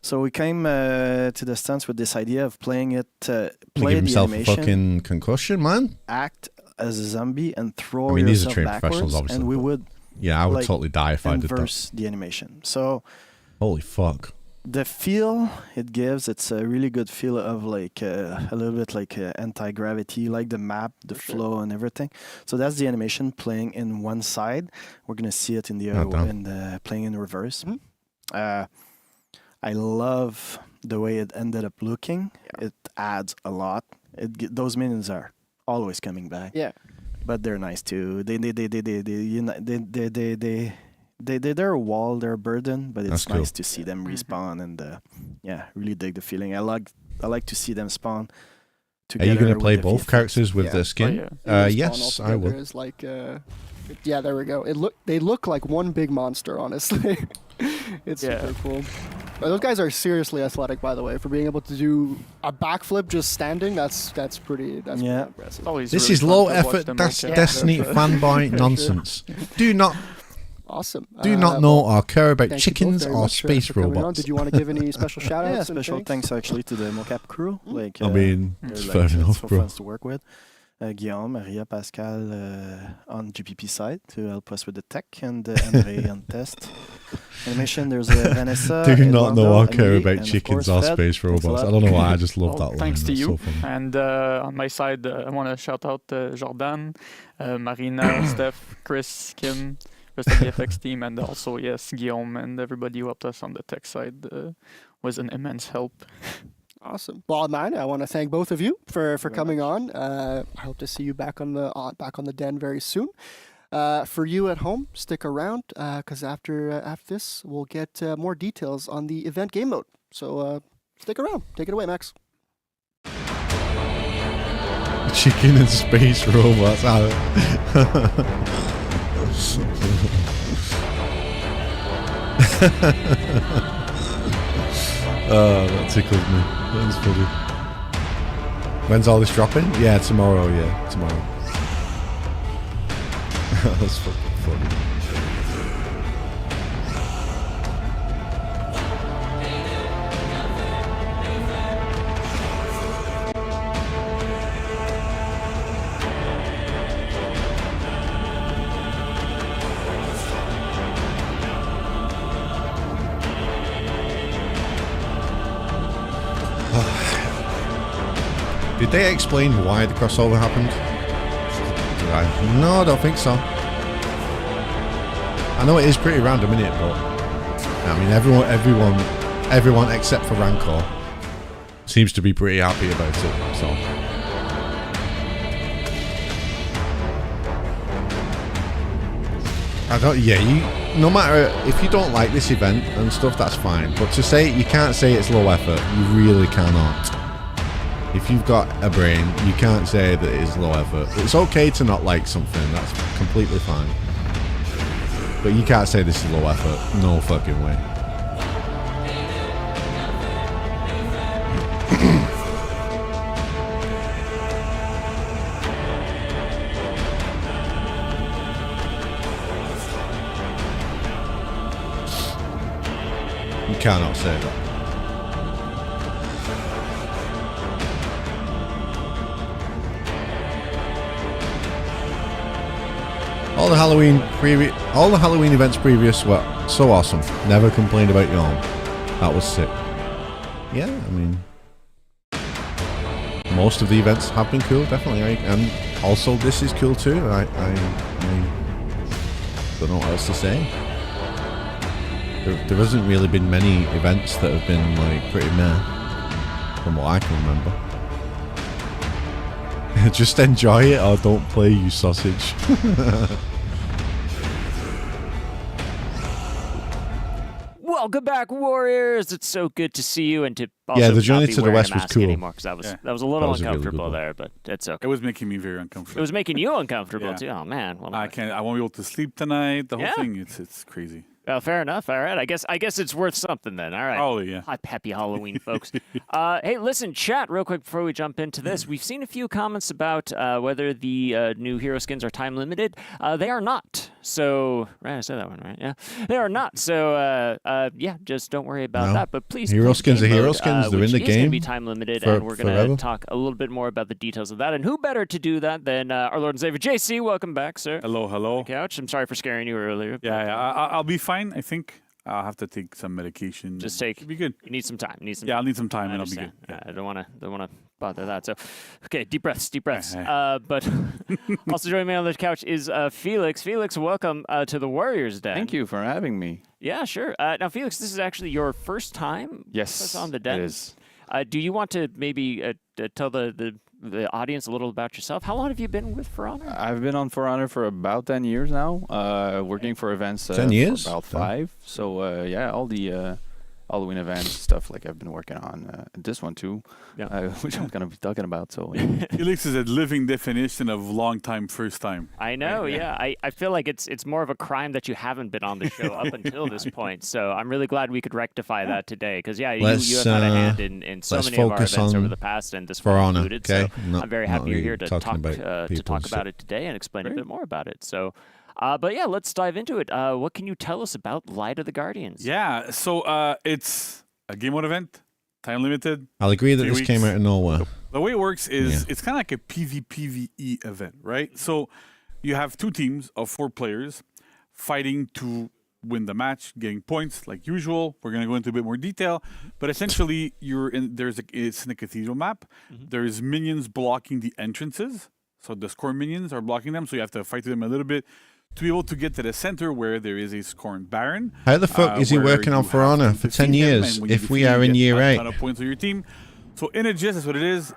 So we came to the Stunts with this idea of playing it, Gonna play give the himself a animation, fucking concussion, man. act as a zombie, and throw I mean, these are yourself trained backwards, professionals, obviously, and we but would Yeah, I would like, totally die if I did that. inverse the animation. So Holy fuck. the feel it gives, it's a really good feel of like a little bit like anti-gravity, like the map, the flow, and everything. So that's the animation playing in one side. We're gonna see it in the other, damn. in the playing in reverse. I love the way it ended up looking. It adds a lot. Those minions are always coming back. Yeah. But they're nice too. They're a wall, they're a burden, but it's That's cool. nice to see them respawn and really dig the feeling. I like to see them spawn Are together. you going to with play the both few characters with Yeah. the skin? Oh, They spawn Yes, all I together will. as like, yeah, there we go. They look like one big monster, honestly. It's super cool. But those guys are seriously athletic, by the way. For being able to do a backflip just standing, that's pretty impressive. It's always This really is fun low to watch effort them mocap. Destiny fanboy nonsense. Do not Awesome. know or care about Thank you both chickens very or much, space for coming on. robots. Did you want to give any special shout outs? Yeah, special thanks actually to the mocap crew. Like I mean, they're, it's like, fair enough, so bro. fun to work with. Guillaume, Maria, Pascal on GPP side to help us with the tech, and Andre on test. Animation, there's Vanessa. Do not know or Eduardo, care Emily, about and of chickens course or Fred. space Thanks a robots. lot. I don't know why, I just love that line. Thanks to That's you. so funny. And on my side, I want to shout out Jordan, Marina, Steph, Chris, Kim, rest of the FX team, and also, yes, Guillaume and everybody who helped us on the tech side was an immense help. Awesome. Well, man, I want to thank both of you for coming on. I hope to see you back on the den very soon. For you at home, stick around because after this, we'll get more details on the event game mode. So stick around. Take it away, Max. Chicken and space robots. Oh, that tickled me. That was funny. When's all this dropping? Yeah, tomorrow. Yeah, tomorrow. That's fucking funny. Did they explain why the crossover happened? No, I don't think so. I know it is pretty random, isn't it? But I mean, everyone except for Rancor seems to be pretty happy about it. So I don't. Yeah, no matter if you don't like this event and stuff, that's fine. But to say you can't say it's low effort, you really cannot. If you've got a brain, you can't say that it is low effort. It's okay to not like something, that's completely fine. But you can't say this is low effort. No fucking way. You cannot say that. All the Halloween events previous were so awesome. Never complained about your own. That was sick. Yeah, I mean, most of the events have been cool, definitely. And also, this is cool too. I don't know what else to say. There hasn't really been many events that have been like pretty meh, from what I can remember. Just enjoy it or don't play, you sausage. Welcome back, Warriors. It's so good to see you and to also yeah, the journey not be to the wearing west a was mask cool. anymore, 'cause that was a little uncomfortable really there, but it's okay. It was making me very uncomfortable. It was making you uncomfortable Yeah. too. Oh man, well, I can't. I won't be able to sleep tonight. The whole Yeah. thing. It's crazy. Well, fair enough. All right. I guess it's worth something then. All right. Oh yeah. Happy Halloween, folks. Hey, listen, chat real quick before we jump into this. We've seen a few comments about whether the new hero skins are time limited. They are not. So, right, I said that one right. Yeah, they are not. So, yeah, just don't worry about that. But please, hero skins are game hero mode, skins. They're in which the is going to game be time limited, for- and we're going to forever. talk a little bit more about the details of that. And who better to do that than our Lord and Savior JC? Welcome back, sir. Hello, hello. Couch. I'm sorry for scaring you earlier. Yeah. I'll be fine. I think I'll have to take some medication. Just take. Should be good. You need some time. You need some. Yeah, I'll need some time I and I'll be good. understand. I don't want to bother that. So, okay, deep breaths. But also joining me on the couch is Felix. Felix, welcome to the Warriors Den. Thank you for having me. Yeah, sure. Now, Felix, this is actually your first time. Yes, on the Den. it is. Do you want to maybe tell the audience a little about yourself? How long have you been with For Honor? I've been on For Honor for about 10 years now, working for events 10 years? for about 5. So, yeah, all the Halloween events, stuff like I've been working on. This one too, which I'm going to be talking about. So, yeah. Felix is a living definition of long time, first time. I know, yeah. I feel like it's more of a crime that you haven't been on the show up until this point. So I'm really glad we could rectify that today. Because, yeah, you have had a hand in so many of our events over the past, and this one included. Okay? So I'm very happy you're here to talk about about it today and explain a bit more about it. So, but yeah, let's dive into it. What can you tell us about Light of the Guardians? Yeah, so it's a game mode event, time limited. I'll agree that 3 this weeks. came out of nowhere. The way it works is it's kind of like a PvPvE event, right? So you have 2 teams of 4 players fighting to win the match, getting points like usual. We're going to go into a bit more detail, but essentially it's in a cathedral map. There's minions blocking the entrances. So the scorn minions are blocking them, so you have to fight them a little bit to be able to get to the center where there is a scorn baron. How the fuck is he where working on you For have Honor to for defeat 10 him, years and when you if defeat we him, are you in get year a 8? ton of points on your team. So in a gist, that's what it is.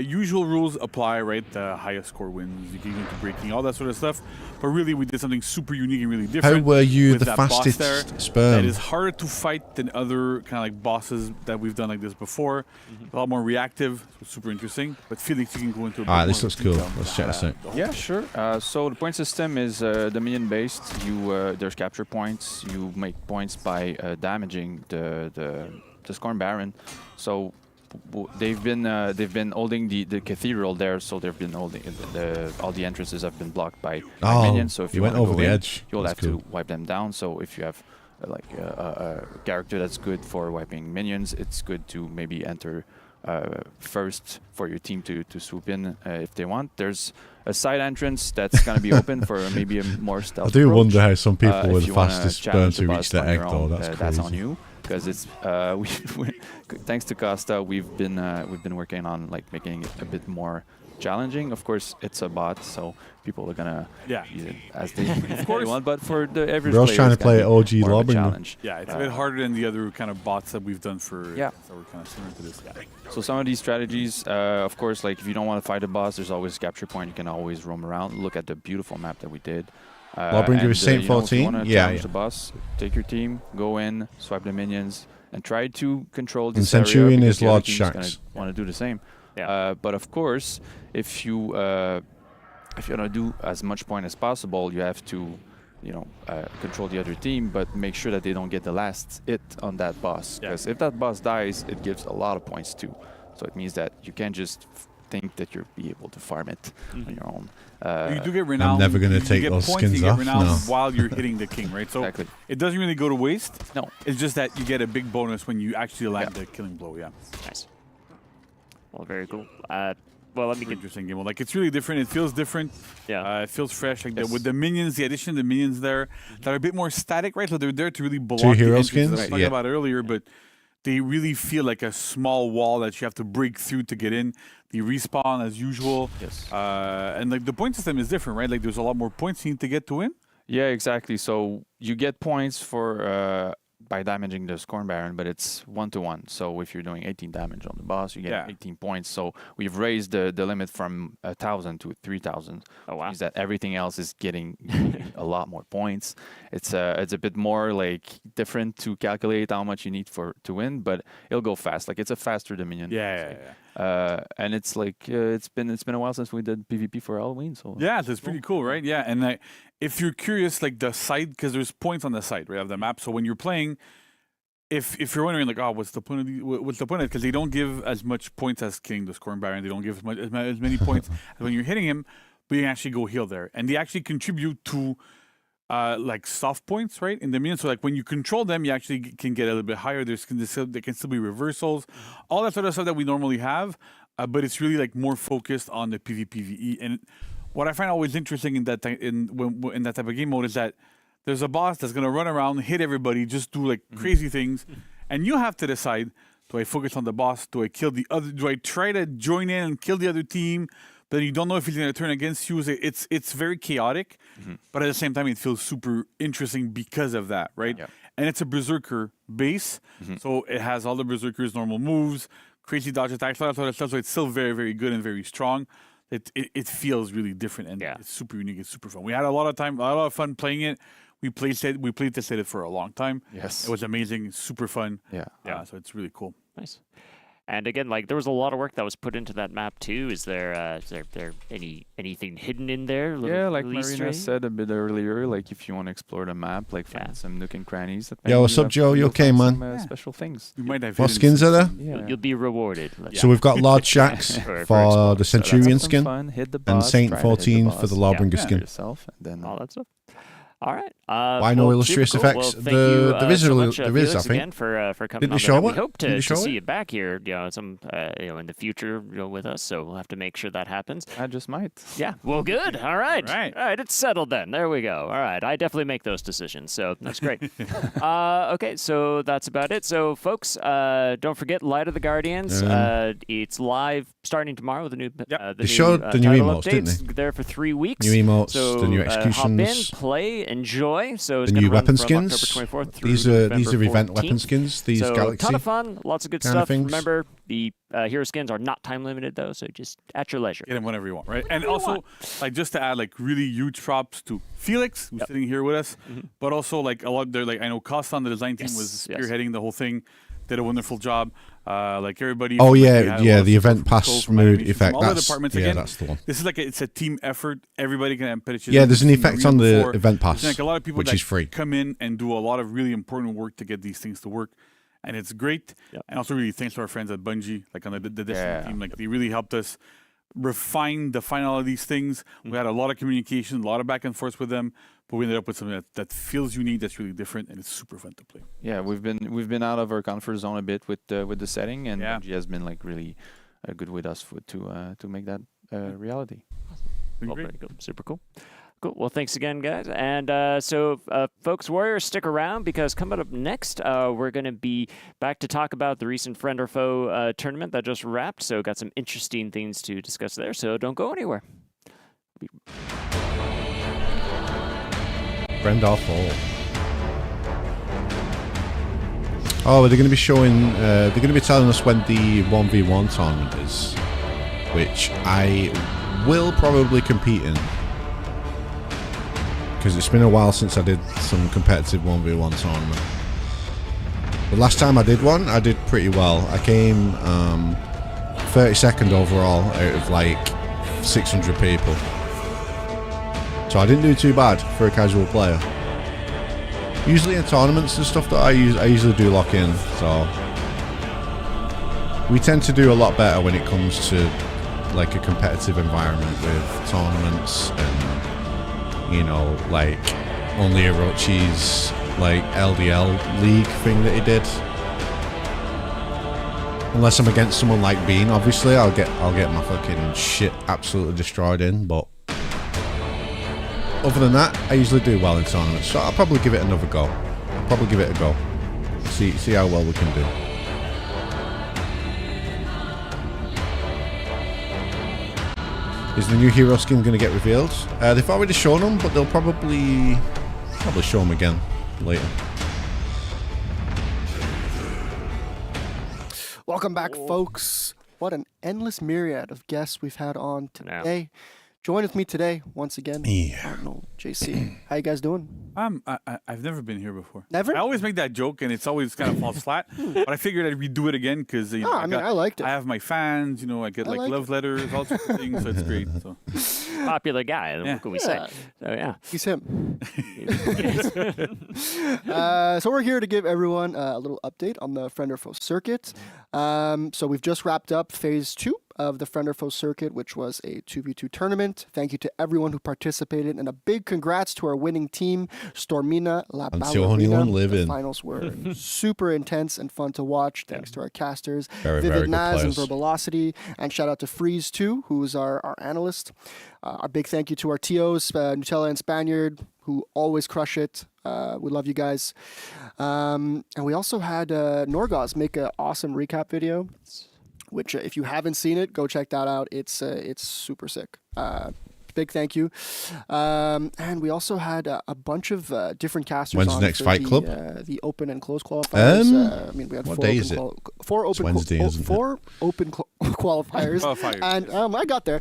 Usual rules apply, right? The highest score wins. You can get into breaking, all that sort of stuff. But really, we did something super unique and really different. How were you with the that boss fastest there. sperm? That is harder to fight than other kind of like bosses that we've done like this before. A lot more reactive. So super interesting. But Felix, you can go into a bit Alright, more this looks cool. detail. Let's check this out. Yeah, sure. So the point system is dominion based. There's capture points. You make points by damaging the Scorn Baron. So they've been holding the cathedral there, so they've been holding all the entrances have been blocked by minions. So if you went wanna over go the in, edge. you'll That's have cool. to wipe them down. So if you have like a character that's good for wiping minions, it's good to maybe enter first for your team to swoop in if they want. There's a side entrance that's going to be open for maybe a more stealth I do approach. wonder how some people were If the you wanna fastest challenge burn the to boss reach on that your egg, though. own, That's that's on crazy. you, because it's thanks to Costa, we've been working on like making it a bit more challenging. Of course, it's a bot, so people are gonna use it as they want. But for the average We're all player, trying to it's gonna play be OG more of a Lobbing. challenge. Yeah, it's a bit harder than the other kind of bots that we've done for. Yeah. So we're kind of similar to this. Yeah. So some of these strategies, of course, like if you don't want to fight a boss, there's always a capture point. You can always roam around. Look at the beautiful map that we did. Lawbringer is Saint you know, if you 14? wanna Yeah, challenge yeah. the boss, take your team, go in, swipe the minions, and try to control And this Centurion area, is because the other Lord team's Shanks. gonna want to do the same. Yeah. But of course, if you want to do as much point as possible, you have to, control the other team, but make sure that they don't get the last hit on that boss. Because if that boss dies, it gives a lot of points too. So it means that you can't just think that you'll be able to farm it on your own. You do get renown. never gonna you take get those points, skins you get off, renown no. while you're hitting the king, right? So Exactly. it doesn't really go to waste. No. It's just that you get a big bonus when you actually land the killing blow. Yeah. Nice. Well, very cool. Well, let me get Interesting game. Like it's really different. It feels different. Yeah. It feels fresh. Like Yes. with the minions, the addition of the minions there that are a bit more static, right? So they're there to really block hero the entrances skins? that I was talking Yeah. about earlier, but they really feel like a small wall that you have to break through to get in. They respawn as usual. Yes. And like the point system is different, right? Like there's a lot more points you need to get to win. Yeah, exactly. So you get points for by damaging the Scorn Baron, but it's 1-to-1. So if you're doing 18 damage on the boss, you get 18 points. So we've raised the limit from 1,000 to 3,000. Oh wow! Means that everything else is getting a lot more points. It's a bit more like different to calculate how much you need to win, but it'll go fast. Like it's a faster Dominion. Yeah. And it's like it's been a while since we did PvP for Halloween. So Yeah, that's pretty cool, right? Yeah, and if you're curious, like the side, because there's points on the side, right, of the map. So when you're playing, if you're wondering, like, oh, what's the point of it? Because they don't give as much points as killing the Scorn Baron. They don't give as many points as when you're hitting him, but you can actually go heal there, and they actually contribute to like soft points, right, in the minions. So like when you control them, you actually can get a little bit higher. There can still be reversals, all that sort of stuff that we normally have, but it's really like more focused on the PvPvE. And what I find always interesting in that in that type of game mode is that there's a boss that's gonna run around, hit everybody, just do like crazy things, and you have to decide: do I focus on the boss? Do I kill the other? Do I try to join in and kill the other team? But you don't know if he's going to turn against you. It's very chaotic, but at the same time, it feels super interesting because of that, right? Yeah. And it's a Berserker base, so it has all the Berserker's normal moves, crazy dodge attacks, all that sort of stuff. So it's still very, very good and very strong. It feels really different, and it's super unique. It's super fun. We had a lot of fun playing it. We played tested it for a long time. Yes. It was amazing, super fun. Yeah. So it's really cool. Nice. And again, like there was a lot of work that was put into that map too. Is there anything hidden in there? Yeah, like little Easter Marina egg? said a bit earlier, like if you want to explore the map, like find some nook and crannies. That Yo, maybe what's up, Joe? You you'll okay, find man? some, special things. You might have What hidden skins are there? Yeah. You'll be rewarded. So we've got Lord Shax For for explore. the So that's Centurion Have some skin fun, hit the and boss, Saint try to hit the 14 for boss. the Lawbringer Yeah. skin. yourself, and then All that stuff. All right. Why no well, illustrious super cool. effects? Well, thank you, There is so much, I Felix, think. again for coming Didn't on. you show We it? hope Didn't you to show see it? you back here, in the future, with us. So we'll have to make sure that happens. I just might. Yeah. Well, good. All right. All right. All right. It's settled then. There we go. All right. I definitely make those decisions. So that's great. Okay. So that's about it. So, folks, don't forget Light of the Guardians. It's live starting tomorrow with the new. They showed the new title emotes, didn't updates. There for 3 weeks. New emotes, So, the new hop in, executions, play, enjoy. So it's the gonna new run weapon from skins. October 24th through These are November event 14th. weapon skins. These So Galaxy. ton of fun, lots of good kind of stuff. things. Remember, the hero skins are not time limited though, so just at your leisure. Get them whenever you want, right? And also, like just to add, like really huge props to Felix, who's sitting here with us, but also like a lot. They're like I know Costa on the design team was spearheading the whole thing, did a wonderful job. Like everybody. Oh like, yeah, we had a yeah. lot of The support event from pass Cole, from mood animation, effect. from all the That's departments. yeah, Again, that's the one. This is like it's a team effort. Everybody can pitch. Yeah, there's an We've effect seen on the before. event There's pass, like a lot of people which that is free. come in and do a lot of really important work to get these things to work. and it's great. And also really thanks to our friends at Bungie, like on the Destiny team, like they really helped us refine, define all of these things. We had a lot of communication, a lot of back and forth with them, but we ended up with something that feels unique, that's really different, and it's super fun to play. Yeah, we've been out of our comfort zone a bit with the setting, and Bungie has been like really good with us to make that reality. Well, pretty cool. Super cool. Cool. Well, thanks again, guys. And so, folks, Warriors, stick around because coming up next, we're going to be back to talk about the recent Friend or Foe tournament that just wrapped. So, got some interesting things to discuss there. So, don't go anywhere. Friend or Foe. Oh, they're going to be showing. They're going to be telling us when the 1v1 tournament is, which I will probably compete in. Because it's been a while since I did some competitive 1v1 tournament. The last time I did one, I did pretty well. I came 32nd overall out of like 600 people. So I didn't do too bad for a casual player. Usually in tournaments and stuff that I usually do lock in. So we tend to do a lot better when it comes to like a competitive environment with tournaments and, you know, like only Orochi's like LDL league thing that he did. Unless I'm against someone like Bean, obviously I'll get my fucking shit absolutely destroyed in, but other than that, I usually do well in tournaments, so I'll probably give it another go. I'll probably give it a go. See how well we can do. Is the new hero skin going to get revealed? They've already shown them, but they'll probably show them again later. Welcome back, folks. What an endless myriad of guests we've had on today. Join with me today, once again, Arnold, JC. How you guys doing? I've never been here before. Never? I always make that joke, and it's always kind of falls flat. But I figured I'd redo it again because I liked it. I have my fans. You know, I get like love letters, all sorts of things. So it's great. So. Popular guy. What can we say? So yeah, he's him. So we're here to give everyone a little update on the Friend or Foe circuit. So we've just wrapped up phase 2 of the Friend or Foe circuit, which was a 2v2 tournament. Thank you to everyone who participated, and a big congrats to our winning team, Stormina La Ballerina. The finals were super intense and fun to watch. Thanks to our casters, Vivid Naz and Verbalocity, and shout out to Freeze too, who's our analyst. A big thank you to our TOs, Nutella and Spaniard, who always crush it. We love you guys. And we also had Norgaz make an awesome recap video, which if you haven't seen it, go check that out. It's super sick. Big thank you. And we also had a bunch of different casters. When's on the next for Fight Club? The open and close qualifiers. We had what day is it? Four open qualifiers. And I got there.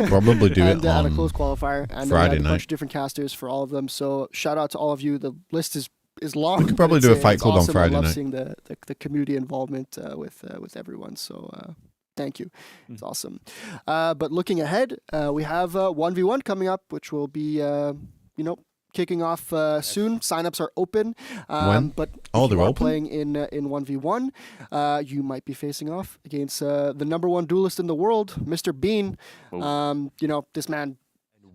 Probably do it on a close qualifier. And Friday we had a night. bunch of different casters for all of them. So shout out to all of you. The list is long. We could probably do a Fight Club awesome. on Friday I love night. seeing the community involvement with everyone. So thank you. It's awesome. But looking ahead, we have 1v1 coming up, which will be kicking off soon. Signups are open. When? But Oh, if they're you are open? playing in 1v1, you might be facing off against the #1 duelist in the world, Mr. Bean. This man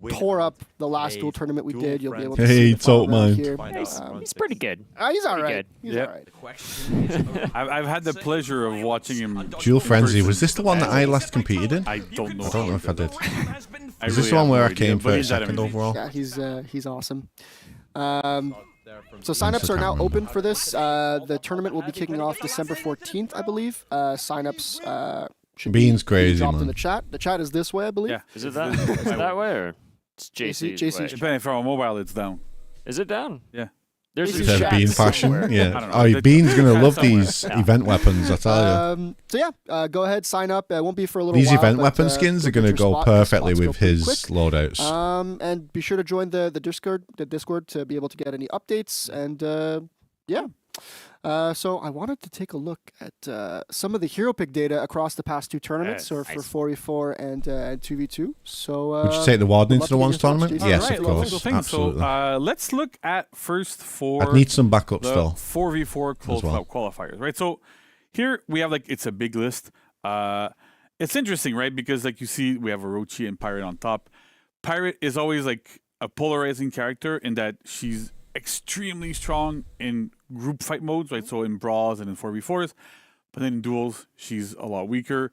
tore up the last duel tournament we did. You'll be able to see the final round here. He's pretty good. He's all right. He's all right. I've had the pleasure of watching him. Dual Frenzy. Was this the one that I last competed in? I don't know. I don't know if I did. I Is this really the one have where no I idea, came but he's 32nd overall? Yeah, he's awesome. So signups are now open for this. The tournament will be kicking off December 14th, I believe. Signups should Bean's be crazy, dropped in man. the chat. The chat is this way, I believe. Yeah. Is it that? Is it that way or it's JC's way? Depending from a mobile, it's down. Is it down? Yeah. There's JC's a chat Bean somewhere. fashion. I don't Yeah. know. Oh, Bean's gonna love Somewhere. these event weapons. I tell you. So yeah, go ahead, sign up. It won't be for a little These while. event but, weapon skins are go gonna get your go spot. perfectly Spots go with pretty his quick. loadouts. And be sure to join the Discord to be able to get any updates. And So I wanted to take a look at some of the hero pick data across the past 2 tournaments, or for 4v4 and 2v2. So Would you take the Warden into love the to get ones your thoughts, tournament? Jason. Yes, Alright, of well, course. cool thing. Absolutely. So let's look at first for I'd need some backup the still. 4v4 close well. out qualifiers, right? So here we have it's a big list. It's interesting, right? Because you see, we have Orochi and Pirate on top. Pirate is always a polarizing character in that she's extremely strong in group fight modes, right? So in brawls and in 4v4s, but then in duels, she's a lot weaker.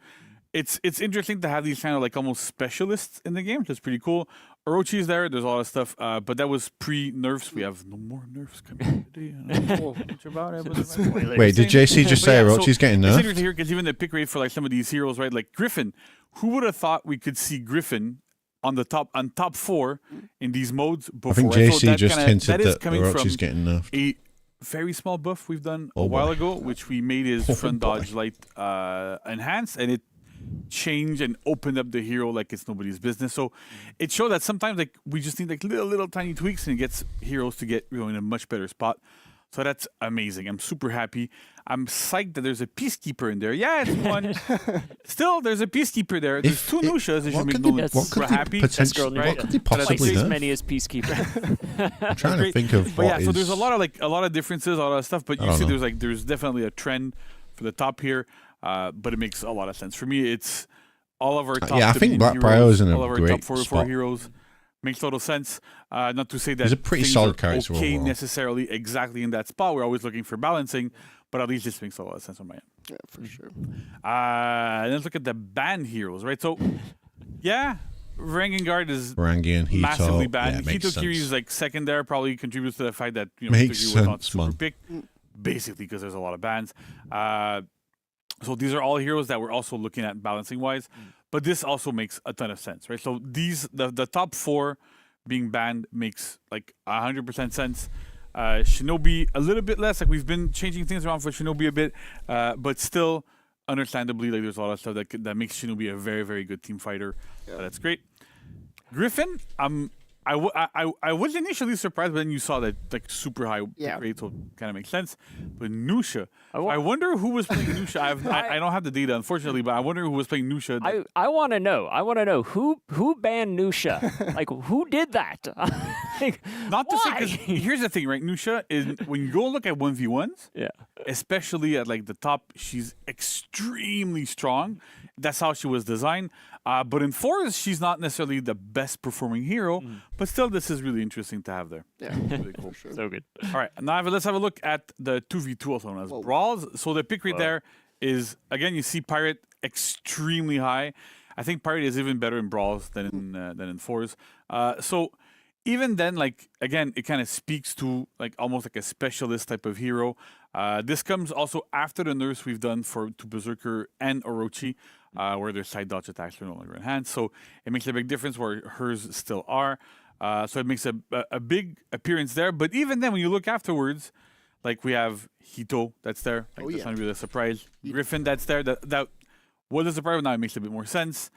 It's interesting to have these kind of almost specialists in the game, which is pretty cool. Orochi is there. There's a lot of stuff, but that was pre-nerfs. We have no more nerfs coming today. I don't know much about it. But Wait, did JC just say But Orochi's getting It's nerfed? interesting here because even the pick rate for some of these heroes, right? Like Griffin, who would have thought we could see Griffin on top 4 in these modes before? I think right? JC that just hinted that is that coming Orochi's from getting nerfed. a very small buff we've done Oh a while boy. ago, which we made his Oh front boy. dodge light enhanced, and it changed and opened up the hero like it's nobody's business. So it showed that sometimes we just need little tiny tweaks, and it gets heroes to get in a much better spot. So that's amazing. I'm super happy. I'm psyched that there's a Peacekeeper in there. Yeah, it's one. Still, there's a Peacekeeper there. There's If 2 it- Nushas. They what should make could no they- one what could super they happy. potentially- Right? what could they But at possibly least do? as many as Peacekeeper. I'm trying to Great. think of But what yeah, so there's a is- lot of differences, a lot of stuff. But I you don't see, know. there's definitely a trend for the top here. But it makes a lot of sense for me. It's all of our top. yeah, I think Dominion Black heroes, Prio is in a all of our great top 4 spot. heroes makes total sense. Not to say that He's a pretty things solid are character okay overall. necessarily exactly in that spot. We're always looking for balancing, but at least this makes a lot of sense on my end. Yeah, for sure. Let's look at the banned heroes, right? So, yeah, Rangengard is Varangian, Hito. massively Yeah, banned. it makes Hito Kiri is sense. second there, probably contributes to the fact that Makes Hito Kiri was not sense, super man. picked, basically because there's a lot of bans. So these are all heroes that we're also looking at balancing wise, but this also makes a ton of sense, right? So the top 4 being banned makes 100% sense. Shinobi a little bit less, we've been changing things around for Shinobi a bit, but still understandably there's a lot of stuff that makes Shinobi a very, very good team fighter. That's great. Griffin, I was initially surprised, but then you saw that super high pick rate, so it kind of makes sense. But Nusha, I wonder who was playing Nusha. I don't have the data, unfortunately, but I wonder who was playing Nusha. I want to know. I want to know who banned Nusha. Who did that? Not to say, because here's the thing, right? Nusha is when you go look at 1v1s, especially at the top, she's extremely strong. That's how she was designed. But in 4s, she's not necessarily the best performing hero, but still, this is really interesting to have there. Yeah, really cool. So good. All right, now let's have a look at the 2v2, also known as brawls. So the pick rate there is, again, you see Pirate extremely high. I think Pirate is even better in brawls than in 4s. So even then, again, it kind of speaks to almost a specialist type of hero. This comes also after the nerfs we've done to Berserker and Orochi, where their side dodge attacks are no longer enhanced. So it makes a big difference where hers still are. So it makes a big appearance there. But even then, when you look afterwards, we have Hito that's there. That's not really a surprise. Griffin that's there. That was a surprise, but now it makes a bit more sense.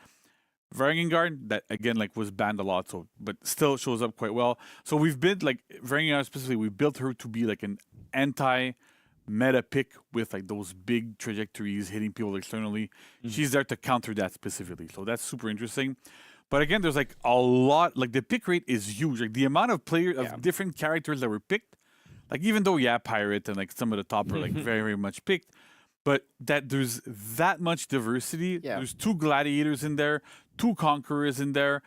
Varangengard, that again was banned a lot, but still shows up quite well. So we've built Varangengard specifically, we built her to be an anti-meta pick with those big trajectories hitting people externally. She's there to counter that specifically. So that's super interesting. But again, there's a lot, the pick rate is huge. The amount of players of different characters that were picked, even though Pirate and some of the top are very, very much picked, but that there's that much diversity. There's 2 gladiators in there, 2 conquerors in there.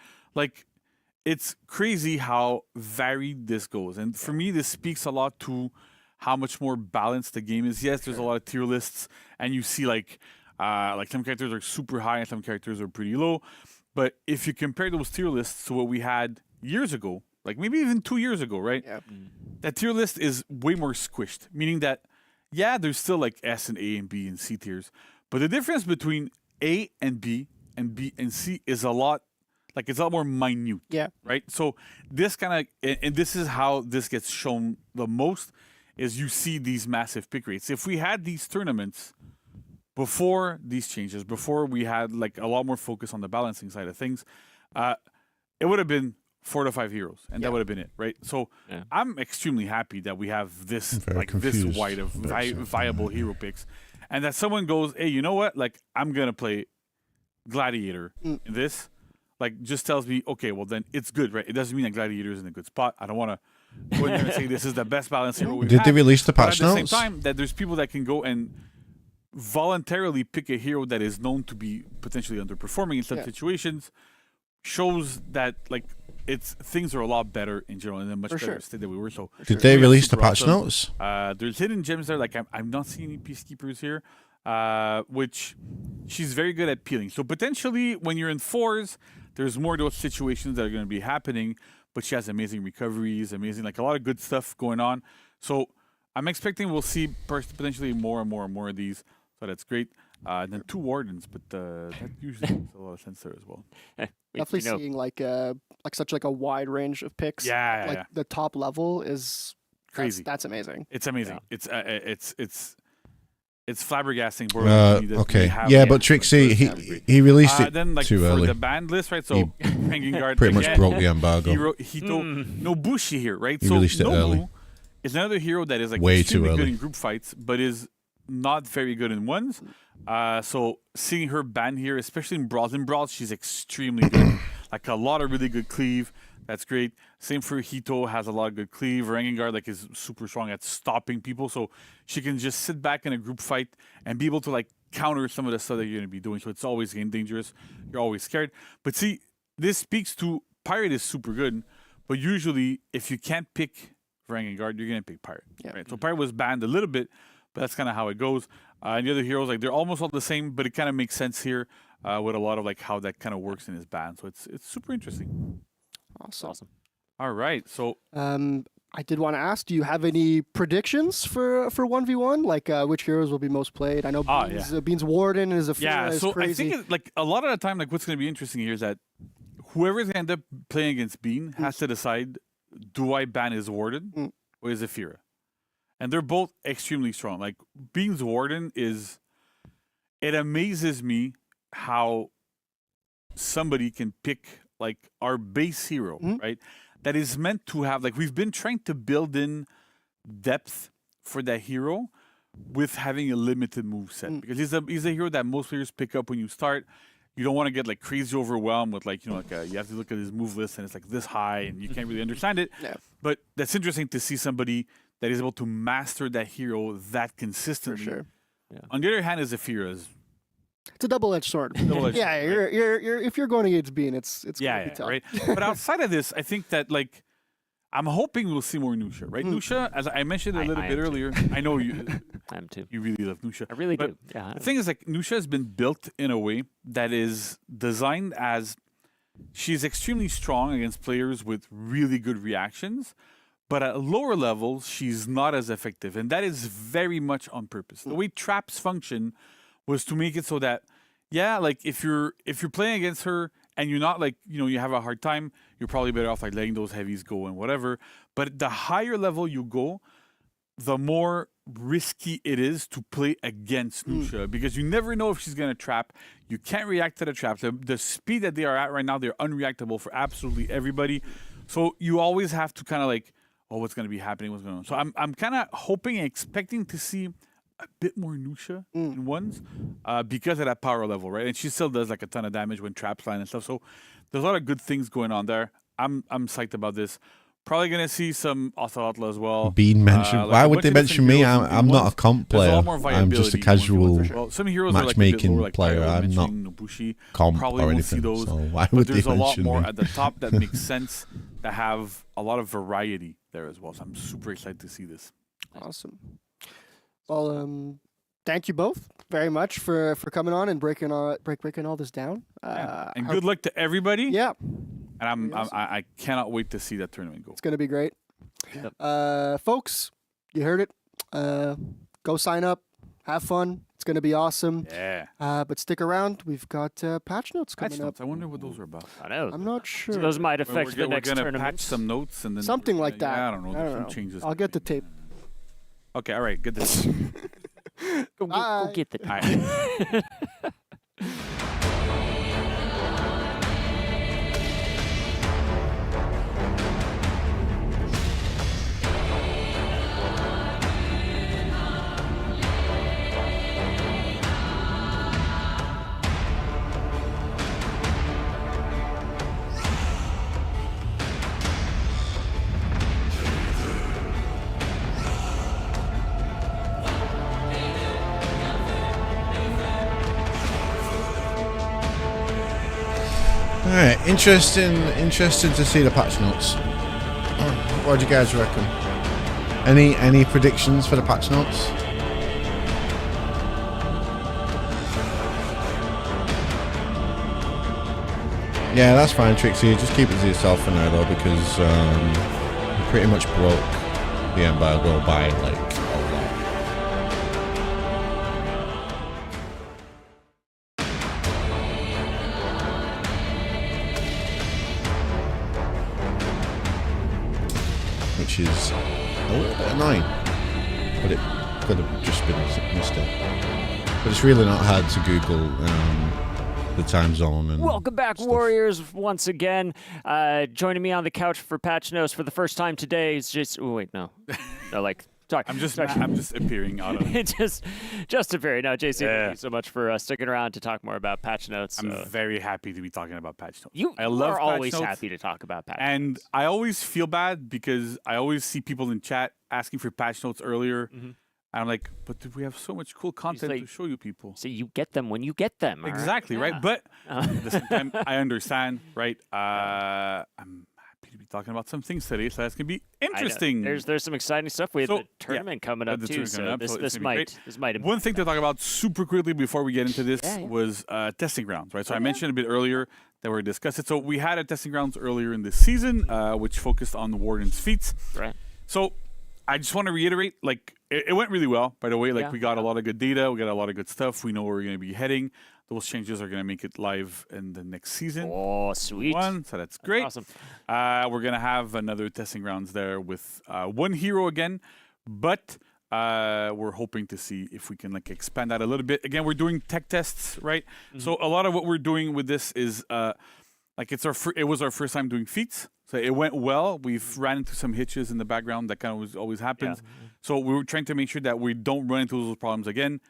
It's crazy how varied this goes. And for me, this speaks a lot to how much more balanced the game is. Yes, there's a lot of tier lists, and you see some characters are super high and some characters are pretty low. But if you compare those tier lists to what we had years ago, maybe even 2 years ago, right? That tier list is way more squished, meaning that there's still S and A and B and C tiers, but the difference between A and B and C is a lot, it's a lot more minute. Right. So this kind of, and this is how this gets shown the most, is you see these massive pick rates. If we had these tournaments before these changes, before we had a lot more focus on the balancing side of things, it would have been 4 to 5 heroes, and that would have been it, right? So I'm extremely happy that we have this confused. this wide of viable hero picks, and that someone goes, hey, you know what? Like, I'm gonna play Gladiator in this. Like, just tells me, okay, well then it's good, right? It doesn't mean that Gladiator is in a good spot. I don't want to go in there and say this is the best balance hero we've Did had. they release the patch But at the notes? same time, that there's people that can go and voluntarily pick a hero that is known to be potentially underperforming in some situations, shows that like things are a lot better in general in a much better state than we were. So Did they yeah, release the super patch awesome. notes? There's hidden gems there. Like I'm not seeing any peacekeepers here, which she's very good at peeling. So potentially when you're in 4s, there's more of those situations that are going to be happening. But she has amazing recoveries, amazing like a lot of good stuff going on. So I'm expecting we'll see potentially more and more of these. So that's great. And then 2 wardens, but that usually makes a lot of sense there as well. Definitely seeing like such a wide range of picks. Yeah. The top level is crazy. That's amazing. It's amazing. Yeah. It's flabbergasting. Okay. Yeah, but Trixie, he released it then, like, too for early. the banned list, right? So Hanging Guard Pretty much broke the embargo. Hito, Nobushi here, right? He So released it Nobu early. is another hero that is like Way extremely too good early. in group fights, but is not very good in ones. So seeing her banned here, especially in brawls and brawls, she's extremely good. Like a lot of really good cleave. That's great. Same for Hito, has a lot of good cleave. Ranging Guard like is super strong at stopping people, so she can just sit back in a group fight and be able to like counter some of the stuff that you're going to be doing. So it's always game dangerous. You're always scared. But see, this speaks to Pirate is super good, but usually if you can't pick Ranging Guard, you're going to pick Pirate. Yeah. Right? So Pirate was banned a little bit, but that's kind of how it goes. And the other heroes, like they're almost all the same, but it kind of makes sense here with a lot of like how that kind of works in his ban. So it's super interesting. Awesome. All right. So I did want to ask, do you have any predictions for 1v1? Like which heroes will be most played? I know Beans Warden is a is so crazy. I think like a lot of the time, like what's going to be interesting here is that whoever's going to end up playing against Bean has to decide, do I ban his Warden or is it Fira? And they're both extremely strong. Like Bean's Warden it amazes me how somebody can pick like our base hero, right? That is meant to have, like, we've been trying to build in depth for that hero with having a limited move set because he's a hero that most players pick up when you start. You don't want to get like crazy overwhelmed with like, you know, like you have to look at his move list and it's like this high and you can't really understand it. Yeah. But that's interesting to see somebody that is able to master that hero that consistently. For sure. Yeah. On the other hand, is Zafira's. It's a double-edged sword. Double-edged yeah, sword, you're if you're going against Bean, it's gonna be tough. right. But outside of this, I think that like I'm hoping we'll see more Nusha, right? Nusha, as I mentioned a little bit earlier, I know you. I am too. You really love Nusha. I really but do. Yeah. The thing is, like Nusha has been built in a way that is designed as she's extremely strong against players with really good reactions. But at lower levels, she's not as effective. And that is very much on purpose. The way traps function was to make it so that, yeah, like if you're playing against her and you're not like, you know, you have a hard time, you're probably better off like letting those heavies go and whatever. But the higher level you go, the more risky it is to play against Nusha because you never know if she's going to trap. You can't react to the traps. The speed that they are at right now, they're unreactable for absolutely everybody. So you always have to kind of like, oh, what's going to be happening? What's going on? So I'm kind of hoping and expecting to see a bit more Nusha in ones because of that power level, right? And she still does like a ton of damage when traps land and stuff. So there's a lot of good things going on there. I'm psyched about this. Probably going to see some Ocelotl as well. Being mentioned. Like why would they mention me? I'm not a comp player. I'm just a casual some heroes matchmaking are like player. I'm not Nobushi. comp Probably or won't anything. see those. So why But would they there's a lot mention more me? at the top that makes sense to have a lot of variety there as well. So I'm super excited to see this. Awesome. Well, thank you both very much for coming on and breaking all this down. And good luck to everybody. Yeah. And I cannot wait to see that tournament go. It's going to be great. Folks, you heard it. Go sign up. Have fun. It's going to be awesome. Yeah. But stick around. We've got patch notes coming up. I wonder what those are about. I know. I'm not sure. So those might affect the next We're going to tournament. patch some notes and then Something like that. Yeah, I don't know. There's some changes. I'll get the tape. Okay, all right. Good this. Go get the All right. right, interesting to see the patch notes. What do you guys reckon? Any predictions for the patch notes? Yeah, that's fine, Trixie. Just keep it to yourself for now, though, because you pretty much broke the embargo by like a lot. Which is a little bit annoying, but it could have just been missed it. But it's really not hard to Google the time zone. And welcome back, stuff. Warriors, once again. Joining me on the couch for Patch Notes for the first time today is just. Oh wait, no, like. Sorry, I'm just appearing out of it. just appearing. No, JC, thank you so much for sticking around to talk more about Patch Notes. I'm very happy to be talking about Patch Notes. You love are always Patch Notes, happy to talk about Patch and Notes. I always feel bad because I always see people in chat asking for Patch Notes earlier. Mm-hmm. And I'm like, but we have so much cool content to show you people. So you get them when you get them. Exactly, right? Yeah. But at the same time, I understand, right? I'm happy to be talking about some things today, so that's going to be interesting. There's some exciting stuff. We have the tournament coming up, too, so this might One thing to talk about super quickly before we get into this was testing grounds, right? So I mentioned a bit earlier that we're discussing it. So we had a testing grounds earlier in this season, which focused on the Warden's feats. Right. So I just want to reiterate, like, it went really well, by the way. Like, we got a lot of good data. We got a lot of good stuff. We know where we're going to be heading. Those changes are going to make it live in the next season. Oh, sweet. So that's great. Awesome. We're going to have another testing grounds there with one hero again. But we're hoping to see if we can, like, expand that a little bit. Again, we're doing tech tests, right? Mm-hmm. So a lot of what we're doing with this is, like, it was our first time doing feats. So it went well. We've ran into some hitches in the background. That kind of always happens. Yeah. So we were trying to make sure that we don't run into those problems again,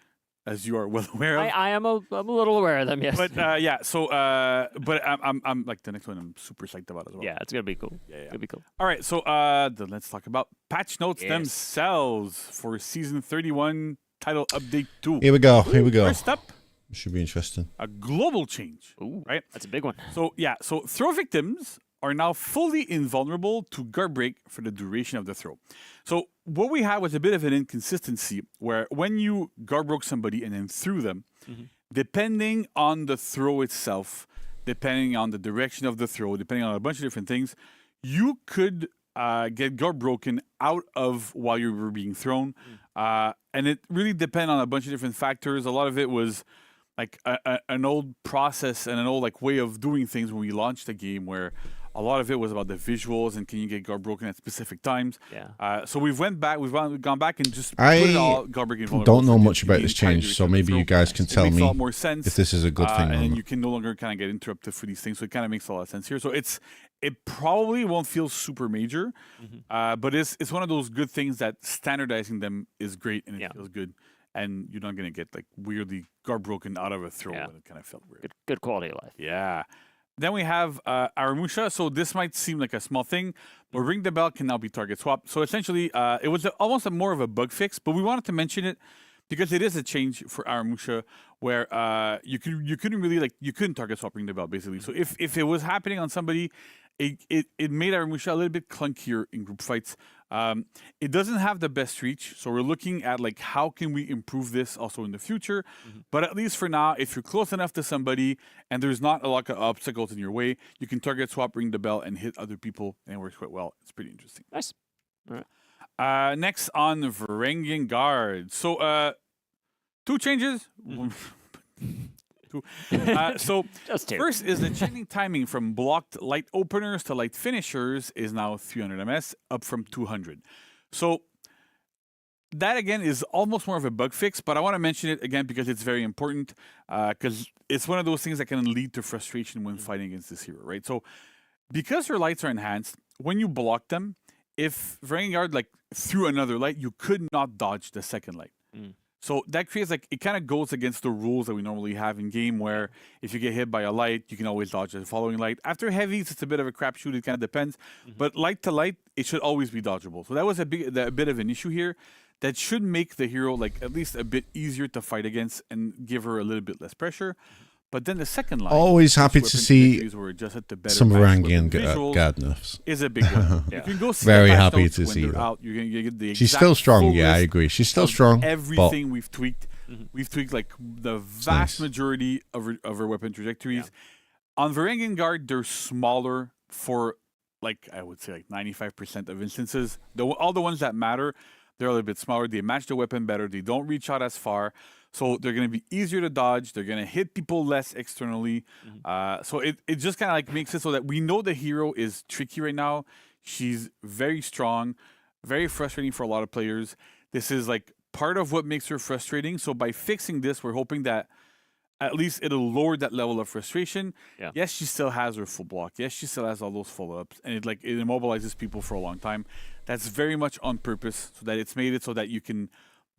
as you are well aware of. I'm a little aware of them, yes. But yeah, so but I'm like the next one I'm super psyched about as well. Yeah, it's gonna be cool. Yeah. It's gonna be cool. All right, so then let's talk about patch notes themselves for season 31 title update 2. Here we go. First up, should be interesting. A global change. Ooh, right? That's a big one. So yeah, so throw victims are now fully invulnerable to guard break for the duration of the throw. So what we had was a bit of an inconsistency where when you guard broke somebody and then threw them, depending on the throw itself, depending on the direction of the throw, depending on a bunch of different things, you could get guard broken out of while you were being thrown. And it really depended on a bunch of different factors. A lot of it was like an old process and an old like way of doing things when we launched the game where a lot of it was about the visuals and can you get guard broken at specific times. Yeah. So we've gone back and just put it all guard breaking. Don't know much about this change, so maybe you guys can tell me more sense, if this is a good thing. And you can no longer kind of get interrupted for these things, so it kind of makes a lot of sense here. So it probably won't feel super major, but it's one of those good things that standardizing them is great and it feels good. And you're not going to get like weirdly guard broken out of a throw. And it kind of felt weird. Good quality of life. Yeah. Then we have Aramusha. So this might seem like a small thing, but Ring the Bell can now be target swapped. So essentially, it was almost more of a bug fix, but we wanted to mention it because it is a change for Aramusha where you couldn't target swap Ring the Bell basically. So if it was happening on somebody, it made Aramusha a little bit clunkier in group fights. It doesn't have the best reach, so we're looking at like how can we improve this also in the future. But at least for now, if you're close enough to somebody and there's not a lot of obstacles in your way, you can target swap, Ring the Bell, and hit other people, and it works quite well. It's pretty interesting. Nice. All right. Next on Varangian Guard. So 2 changes. So first is the chaining timing from blocked light openers to light finishers is now 300 ms, up from 200. So that again is almost more of a bug fix, but I want to mention it again because it's very important because it's one of those things that can lead to frustration when fighting against this hero, right? So because your lights are enhanced, when you block them, if Varangian Guard like threw another light, you could not dodge the second light. So that creates like, it kind of goes against the rules that we normally have in game where if you get hit by a light, you can always dodge the following light. After heavies, it's a bit of a crapshoot. It kind of depends. But light to light, it should always be dodgeable. So that was a bit of an issue here that should make the hero like at least a bit easier to fight against and give her a little bit less pressure. But then the second line, Always happy to see some Varangian guard nerfs. Is a big one. You can go see Very the patch happy notes to when see they're that. out. You're gonna get the She's exact still strong. full Yeah, I list agree. She's still of strong. Everything we've tweaked. We've tweaked like the nice. vast majority of her weapon trajectories. On Varangian Guard, they're smaller for like I would say like 95% of instances. All the ones that matter, they're a little bit smaller. They match the weapon better. They don't reach out as far. So they're going to be easier to dodge. They're going to hit people less externally. So it just kind of like makes it so that we know the hero is tricky right now. She's very strong, very frustrating for a lot of players. This is like part of what makes her frustrating. So by fixing this, we're hoping that at least it'll lower that level of frustration. Yeah. Yes, she still has her full block. Yes, she still has all those follow-ups. And it immobilizes people for a long time. That's very much on purpose so that it's made it so that you can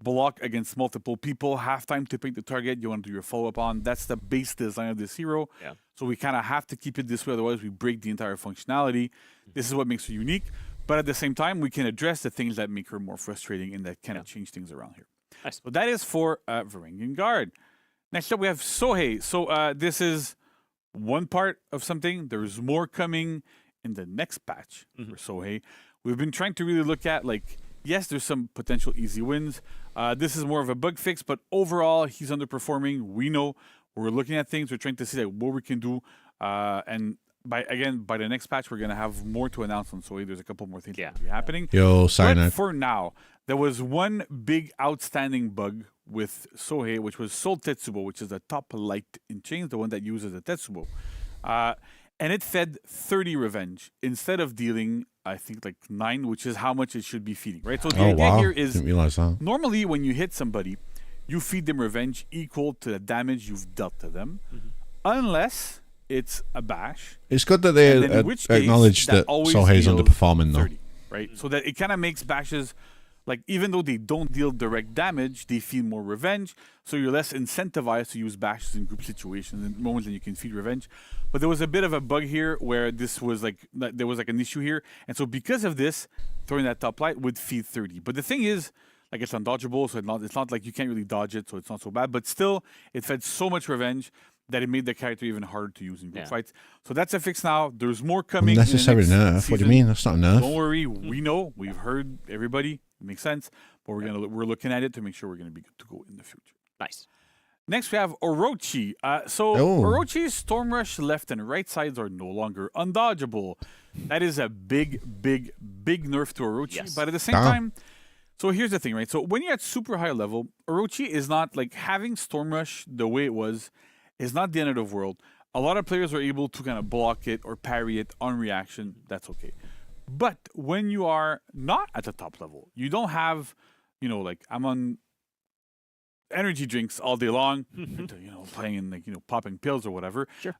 block against multiple people, have time to pick the target you want to do your follow-up on. That's the base design of this hero. Yeah. So we kind of have to keep it this way, otherwise we break the entire functionality. This is what makes her unique. But at the same time, we can address the things that make her more frustrating and that kind of change things around here. Nice. So that is for Varangian Guard. Next up, we have Sohei. So this is one part of something. There's more coming in the next patch for Sohei. We've been trying to really look at, like, yes, there's some potential easy wins. This is more of a bug fix, but overall, he's underperforming. We know we're looking at things. We're trying to see like, what we can do. And by the next patch, we're going to have more to announce on Sohei. There's a couple more things that will be happening. Yo, sign But it. for now, there was one big outstanding bug with Sohei, which was Soul Tetsubo, which is the top light in chains, the one that uses the Tetsubo. And it fed 30 revenge instead of dealing, I think, like 9, which is how much it should be feeding, right? So the idea here is Didn't realize that. normally when you hit somebody, you feed them revenge equal to the damage you've dealt to them, unless it's a bash. It's good that they And then in which case, acknowledge that always Sohei's deals underperforming, though. 30, right? So that it kind of makes bashes, like even though they don't deal direct damage, they feed more revenge. So you're less incentivized to use bashes in group situations and moments that you can feed revenge. But there was a bit of a bug here where this was like there was like an issue here, and so because of this, throwing that top light would feed 30. But the thing is, like it's undodgeable, so it's not like you can't really dodge it, so it's not so bad. But still, it fed so much revenge that it made the character even harder to use in group fights. So that's a fix now. There's more coming. Unnecessary in the nerf. next What do you season. mean? That's not a nerf. Don't worry, we know, we've heard everybody. It makes sense, but we're looking at it to make sure we're gonna be good to go in the future. Nice. Next, we have Orochi. Orochi's Storm Rush left and right sides are no longer undodgeable. That is a big nerf to Orochi. Yes. But at the same time, so here's the thing, right? So when you're at super high level, Orochi is not like having Storm Rush the way it was is not the end of the world. A lot of players are able to kind of block it or parry it on reaction. That's okay. But when you are not at the top level, you don't have, like I'm on energy drinks all day long, playing and like popping pills or whatever. Sure.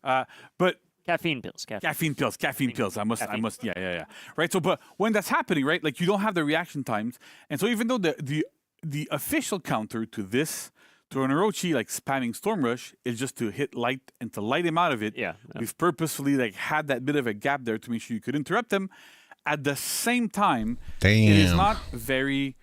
But Caffeine pills. caffeine pills. I must. Yeah. Right. So, but when that's happening, right, like you don't have the reaction times, and so even though the official counter to this, to an Orochi like spamming Storm Rush is just to hit light and to light him out of it. Yeah. We've purposefully like had that bit of a gap there to make sure you could interrupt him. At the same time, it is not very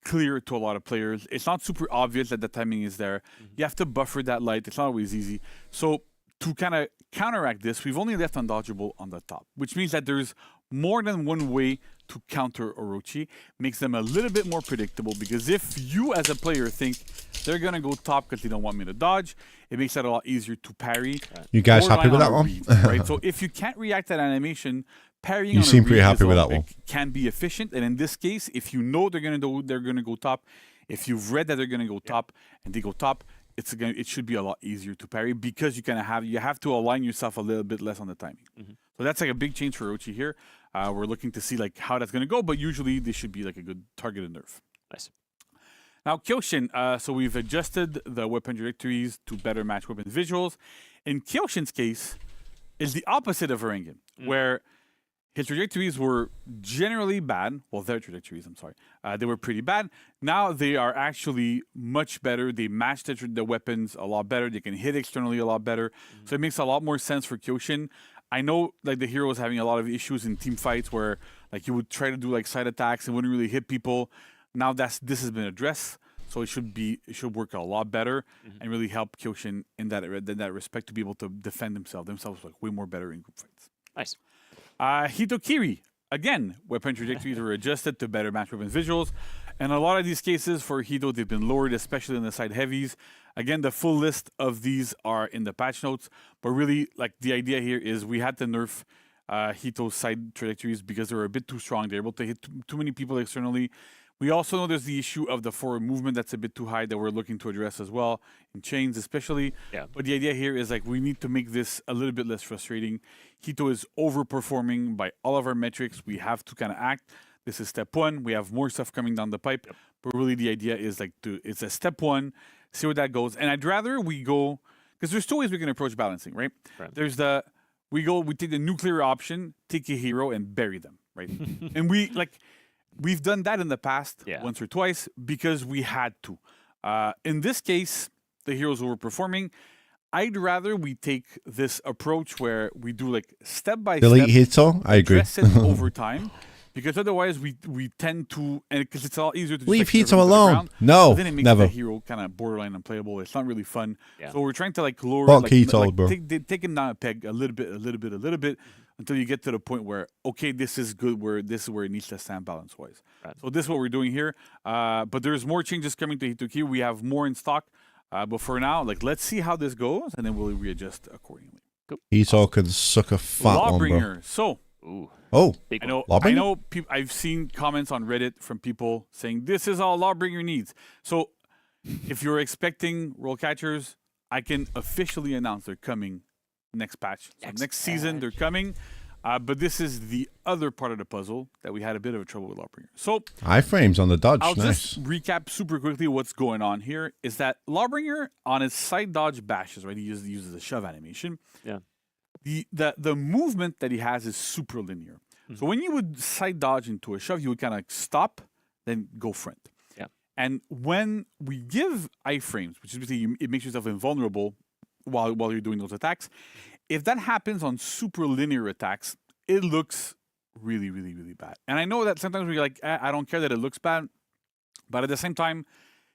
clear to a lot of players. It's not super obvious that the timing is there. You have to buffer that light. It's not always easy. So to kind of counteract this, we've only left undodgeable on the top, which means that there's more than one way to counter Orochi. Makes them a little bit more predictable, because if you as a player think they're going to go top because they don't want me to dodge, it makes that a lot easier to parry. You guys happy with that one? Read, right? So if you can't react to that animation, parrying You on a seem pretty read happy is with all- that one. can be efficient. And in this case, if you know they're going to go top, if you've read that they're going to go top and they go top, it should be a lot easier to parry, because you have to align yourself a little bit less on the timing. So that's like a big change for Orochi here. We're looking to see like how that's going to go, but usually this should be like a good targeted nerf. Nice. Now Kyoshin, so we've adjusted the weapon trajectories to better match weapon visuals. In Kyoshin's case, is the opposite of Varangian, where his trajectories were generally bad. Well, their trajectories, I'm sorry. They were pretty bad. Now they are actually much better. They match the weapons a lot better. They can hit externally a lot better. So it makes a lot more sense for Kyoshin. I know like the hero was having a lot of issues in team fights where like you would try to do like side attacks and wouldn't really hit people. Now this has been addressed. So it should work a lot better and really help Kyoshin in that respect to be able to defend themselves like way more better in group fights. Nice. Hitokiri, again, weapon trajectories are adjusted to better match weapons visuals. And a lot of these cases for Hito, they've been lowered, especially in the side heavies. Again, the full list of these are in the patch notes. But really, like the idea here is we had to nerf Hito's side trajectories because they were a bit too strong. They're able to hit too many people externally. We also know there's the issue of the forward movement that's a bit too high that we're looking to address as well, in chains especially. Yeah. But the idea here is like we need to make this a little bit less frustrating. Hito is overperforming by all of our metrics. We have to kind of act. This is step one. We have more stuff coming down the pipe. But really the idea is like it's a step one, see where that goes. And I'd rather we go, because there's two ways we can approach balancing, right? There's we take the nuclear option, take a hero and bury them, right? And we've done that in the past once or twice because we had to. In this case, the heroes overperforming. I'd rather we take this approach where we do like step by step. Delete Hito. I agree. Address it over time. Because otherwise we tend to, and because it's a lot easier to just, leave like, Hito run to the alone. ground, No, but then it makes never. the hero kind of borderline unplayable. It's not really fun. Yeah. So we're trying to like lower, Fuck like, Hito, bro. take him down a peg a little bit, until you get to the point where okay, this is good. This is where it needs to stand balance wise. So this is what we're doing here. But there's more changes coming to Hitoki. We have more in stock. But for now, like let's see how this goes, and then we'll readjust accordingly. Cool. Hito can suck a fat one, bro. Lawbringer. So. Ooh. Oh, Big I know. Lawbringer? I know. I've seen comments on Reddit from people saying this is all Lawbringer needs. So, if you're expecting roll catchers, I can officially announce they're coming next patch. So next season they're coming. But this is the other part of the puzzle that we had a bit of trouble with Lawbringer. So iframes on the dodge. I'll Nice. just recap super quickly what's going on here. Is that Lawbringer on his side dodge bashes, right? He uses a shove animation. Yeah. The movement that he has is super linear. So when you would side dodge into a shove, you would kind of stop, then go front. Yeah. And when we give iframes, which is basically it makes yourself invulnerable while you're doing those attacks, if that happens on super linear attacks, it looks really, really, really bad. And I know that sometimes we're like, I don't care that it looks bad, but at the same time,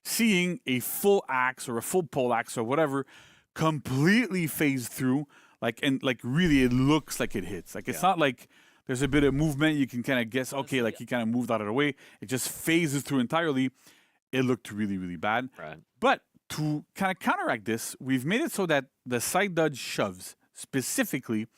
seeing a full axe or a full pole axe or whatever completely phase through, really it looks like it hits. Like it's not like there's a bit of movement, you can kind of guess, okay, like he kind of moved out of the way. It just phases through entirely. It looked really, really bad. Right. But to kind of counteract this, we've made it so that the side dodge shoves specifically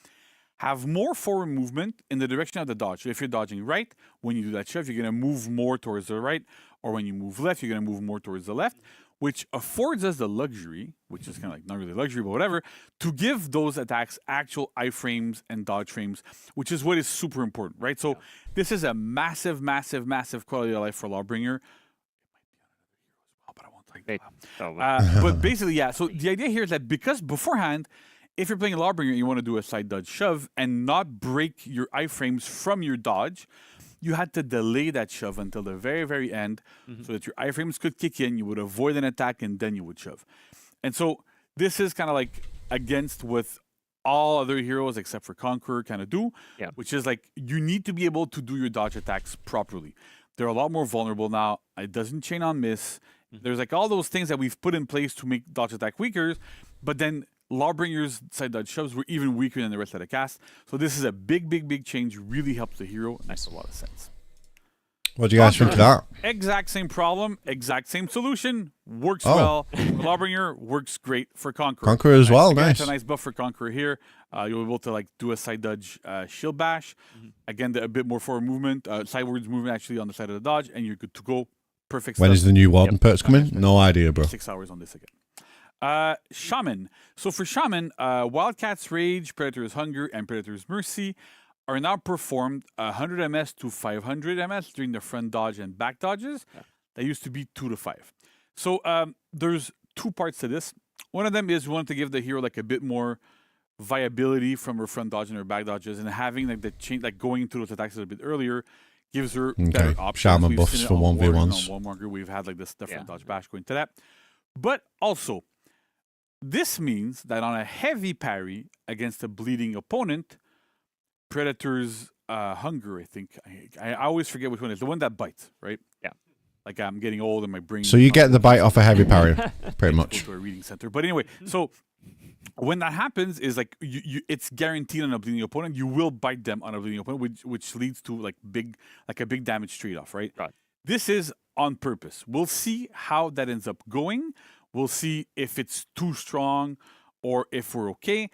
have more forward movement in the direction of the dodge. So if you're dodging right, when you do that shove, you're going to move more towards the right, or when you move left, you're going to move more towards the left, which affords us the luxury, which is kind of like not really luxury, but whatever, to give those attacks actual iframes and dodge frames, which is what is super important, right? So this is a massive, massive, massive quality of life for Lawbringer. But I won't take that. But basically, yeah. So the idea here is that because beforehand, if you're playing Lawbringer and you want to do a side dodge shove and not break your iframes from your dodge, you had to delay that shove until the very, very end so that your iframes could kick in, you would avoid an attack, and then you would shove. And so this is kind of like against what all other heroes except for Conqueror kind of do, which is like you need to be able to do your dodge attacks properly. They're a lot more vulnerable now. It doesn't chain on miss. There's like all those things that we've put in place to make dodge attack weaker, but then Lawbringer's side dodge shoves were even weaker than the rest of the cast. So this is a big, big, big change. Really helps the hero. Makes a lot of sense. What do you guys think of that? Exact same problem, exact same solution. Works well. Lawbringer works great for Conqueror. Conqueror as well, Again, nice. It's a nice buff for Conqueror here. You'll be able to like do a side dodge shield bash. Again, a bit more forward movement, sidewards movement actually on the side of the dodge, and you're good to go. Perfect. When stuff. is the new Warden perks coming? No idea, bro. 6 hours on this again. Shaman. So for Shaman, Wildcat's Rage, Predator's Hunger, and Predator's Mercy are now performed 100 ms to 500 ms during the front dodge and back dodges. That used to be 2 to 5. So there's two parts to this. One of them is we wanted to give the hero like a bit more viability from her front dodge and her back dodges, and having like the change, like going into those attacks a bit earlier, gives her better options. Shaman We've buffs seen it for on 1v1s. On Warmonger, we've had like this different dodge bash going to that. But also, this means that on a heavy parry against a bleeding opponent, Predator's Hunger, I think. I always forget which one it is. The one that bites, right? Yeah. like I'm getting old and my brain. So you get the bite off a heavy parry, pretty Go much. to a reading center. But anyway, so when that happens, is like it's guaranteed on a bleeding opponent. You will bite them on a bleeding opponent, which leads to like a big damage trade off, right? Right. This is on purpose. We'll see how that ends up going. We'll see if it's too strong or if we're okay.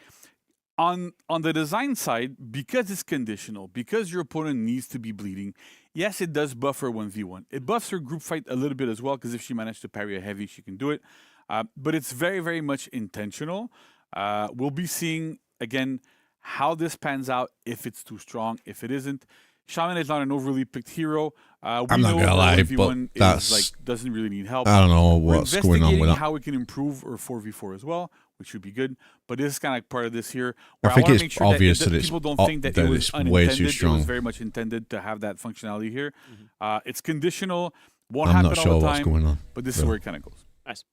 On the design side, because it's conditional, because your opponent needs to be bleeding, yes, it does buff her 1v1. It buffs her group fight a little bit as well, because if she managed to parry a heavy, she can do it. But it's very, very much intentional. We'll be seeing, again, how this pans out, if it's too strong, if it isn't. Shaman is not an overly picked hero. I'm not gonna lie, but that's doesn't really need help. I don't know what's going on with that. How we can improve our 4v4 as well, which should be good. But this is kind of like part of this here. I think wanna it's make sure obvious that people don't think that it was it's way unintended. too strong. It was very much intended to have that functionality here. It's conditional. Won't I'm happen not sure all the what's time. going on. But this is where it kind of goes. Nice.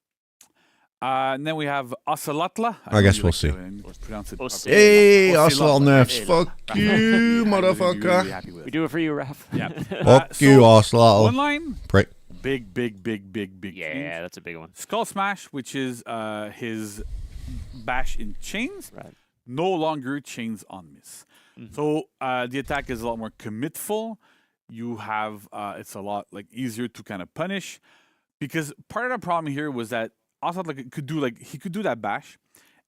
And then we have Ocelatla. I guess we'll see. Pronounce it Hey, properly. Ocelot nerfs. Fuck you, Really motherfucker. happy with We it. do it for you, Raf. Yeah. Fuck you, Ocelot. One line. Prick. Big Yeah, change. that's a big one. Skull Smash, which is his bash in chains, Right. no longer chains on miss. So the attack is a lot more commitful. You have it's a lot like easier to kind of punish, because part of the problem here was that Ocelot he could do that bash,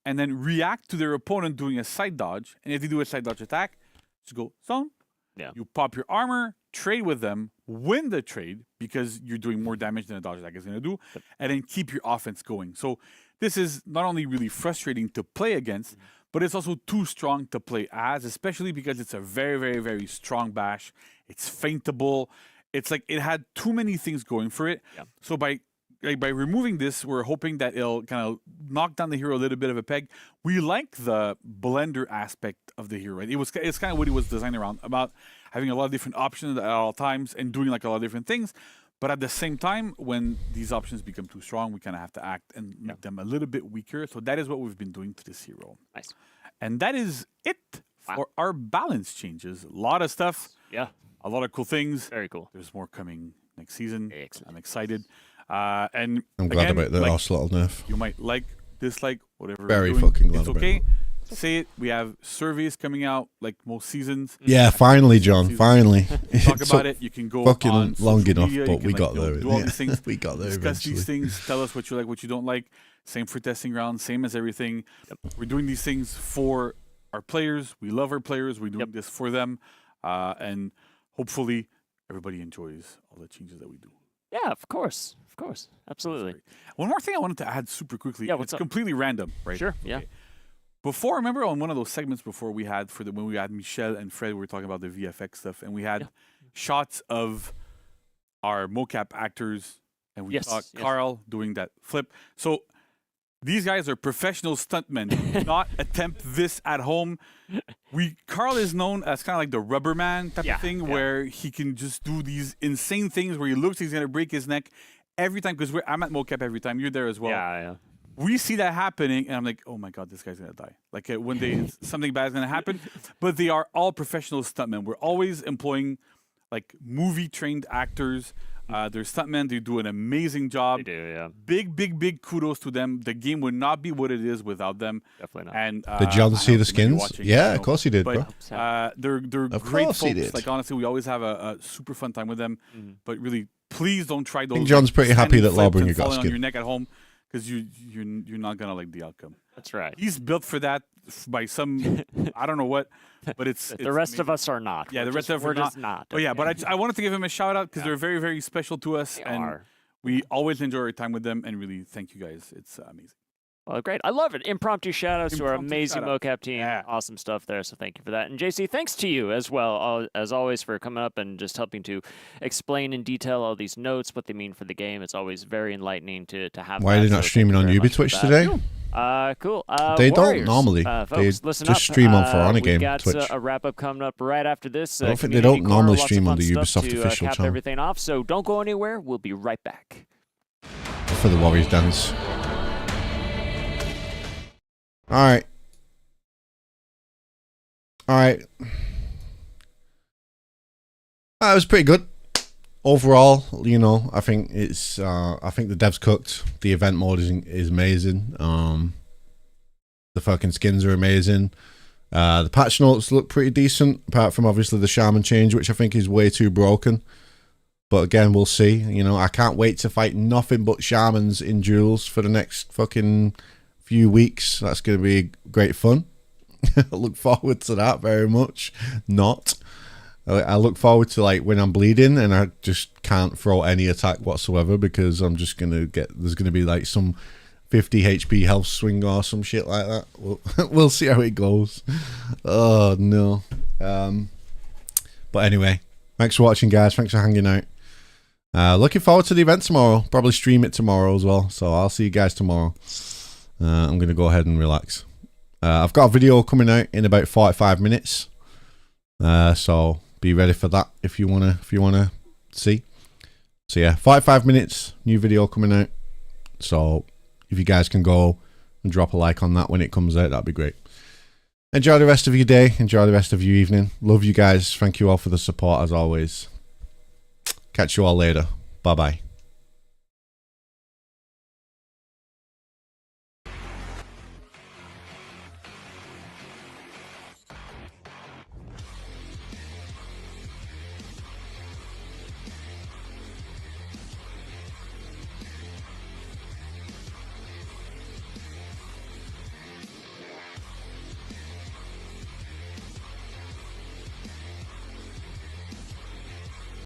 and then react to their opponent doing a side dodge, and if they do a side dodge attack, just go zone. Yeah. You pop your armor, trade with them, win the trade because you're doing more damage than a dodge attack is going to do, and then keep your offense going. So this is not only really frustrating to play against, but it's also too strong to play as, especially because it's a very, very, very strong bash. It's feintable. It's like it had too many things going for it. Yeah. So by removing this, we're hoping that it'll kind of knock down the hero a little bit of a peg. We like the blender aspect of the hero. Right? It's kind of what it was designed around, about having a lot of different options at all times and doing like a lot of different things. But at the same time, when these options become too strong, we kind of have to act and make them a little bit weaker. So that is what we've been doing to this hero. Nice. And that is it for our balance changes. A lot of stuff. Yeah. A lot of cool things. Very cool. There's more coming next season. Excellent. I'm excited. And I'm glad again, about the like, Ocelot nerf. you might like, dislike, whatever. Very we're doing. fucking glad It's about okay. it. Say it. We have surveys coming out like most seasons. Yeah, finally, John. Finally. Talk It about took it. You can go fucking on long social enough, media, but you can, we like, got you know, there. do all Yeah, these things. we got there Discuss these eventually. things. Tell us what you like, what you don't like. Same for testing rounds. Same as everything. We're doing these things for our players. We love our players. We're doing this for them, and hopefully everybody enjoys all the changes that we do. Yeah, of course. Of course. Absolutely. One more thing I wanted to add super quickly. Yeah, what's it's up? completely random, right? Sure, yeah. Before, remember on one of those segments before we had when we had Michelle and Fred, we were talking about the VFX stuff, and we had shots of our mocap actors, and we Yes, saw yes. Carl doing that flip. So these guys are professional stuntmen. Do not attempt this at home. Carl is known as kind of like the rubber man type of thing, where he can just do these insane things where he looks he's gonna break his neck every time, because I'm at mocap every time. You're there as well. Yeah. We see that happening, and I'm like, oh my god, this guy's gonna die. Like one day something bad is gonna happen. But they are all professional stuntmen. We're always employing like movie trained actors. They're stuntmen. They do an amazing job. They do, yeah. Big kudos to them. The game would not be what it is without them. Definitely not. And Did John I see know the they might be skins? watching, Yeah, you know, of course he did, but, bro. they're Of great course he folks. did. Like honestly, we always have a super fun time with them. But really, please don't try those. think John's pretty happy that standing flips Lawbringer and got falling on skin. your neck at home, because you're not gonna like the outcome. That's right. He's built for that by some I don't know what, but it's The rest of us are not. Yeah, We're the rest just- of us we're are just not. not. But yeah, okay. but I wanted to give him a shout out because they're very, very special to us, They and are. we always enjoy our time with them. And really, thank you guys. It's amazing. Well, great. I love it. Impromptu shout-outs to our Impromptu amazing shout-outs. mocap team. Yeah. Awesome stuff there, so thank you for that. And JC, thanks to you as well, as always, for coming up and just helping to explain in detail all these notes, what they mean for the game. It's always very enlightening to have Why are that, they not so streaming thank on you very Ubi much for Twitch that. today? Cool. They don't Warriors, normally. folks, They listen just up. stream on For Honor We've Game got Twitch. a wrap-up coming up right after this. I don't think they community don't corner, normally lots of stream on fun the stuff Ubisoft to, official cap channel. everything off, so don't go anywhere. We'll be right back. For the Warriors dance. Alright. That was pretty good. overall, you know, I think it's I think the dev's cooked. The event mode is amazing. The fucking skins are amazing. The patch notes look pretty decent, apart from obviously the shaman change, which I think is way too broken. But again, we'll see. You know, I can't wait to fight nothing but shamans in duels for the next fucking few weeks. That's going to be great fun. I look forward to that very much. I look forward to like when I'm bleeding and I just can't throw any attack whatsoever because I'm just going to get, there's going to be like some 50 HP health swing or some shit like that. We'll see how it goes. Oh no. But anyway, thanks for watching, guys. Thanks for hanging out. Looking forward to the event tomorrow. Probably stream it tomorrow as well. So I'll see you guys tomorrow. I'm going to go ahead and relax. I've got a video coming out in about 45 minutes. So be ready for that if you wanna see. So yeah, 45 minutes, new video coming out. So if you guys can go and drop a like on that when it comes out, that'd be great. Enjoy the rest of your day. Enjoy the rest of your evening. Love you guys. Thank you all for the support as always. Catch you all later. Bye bye.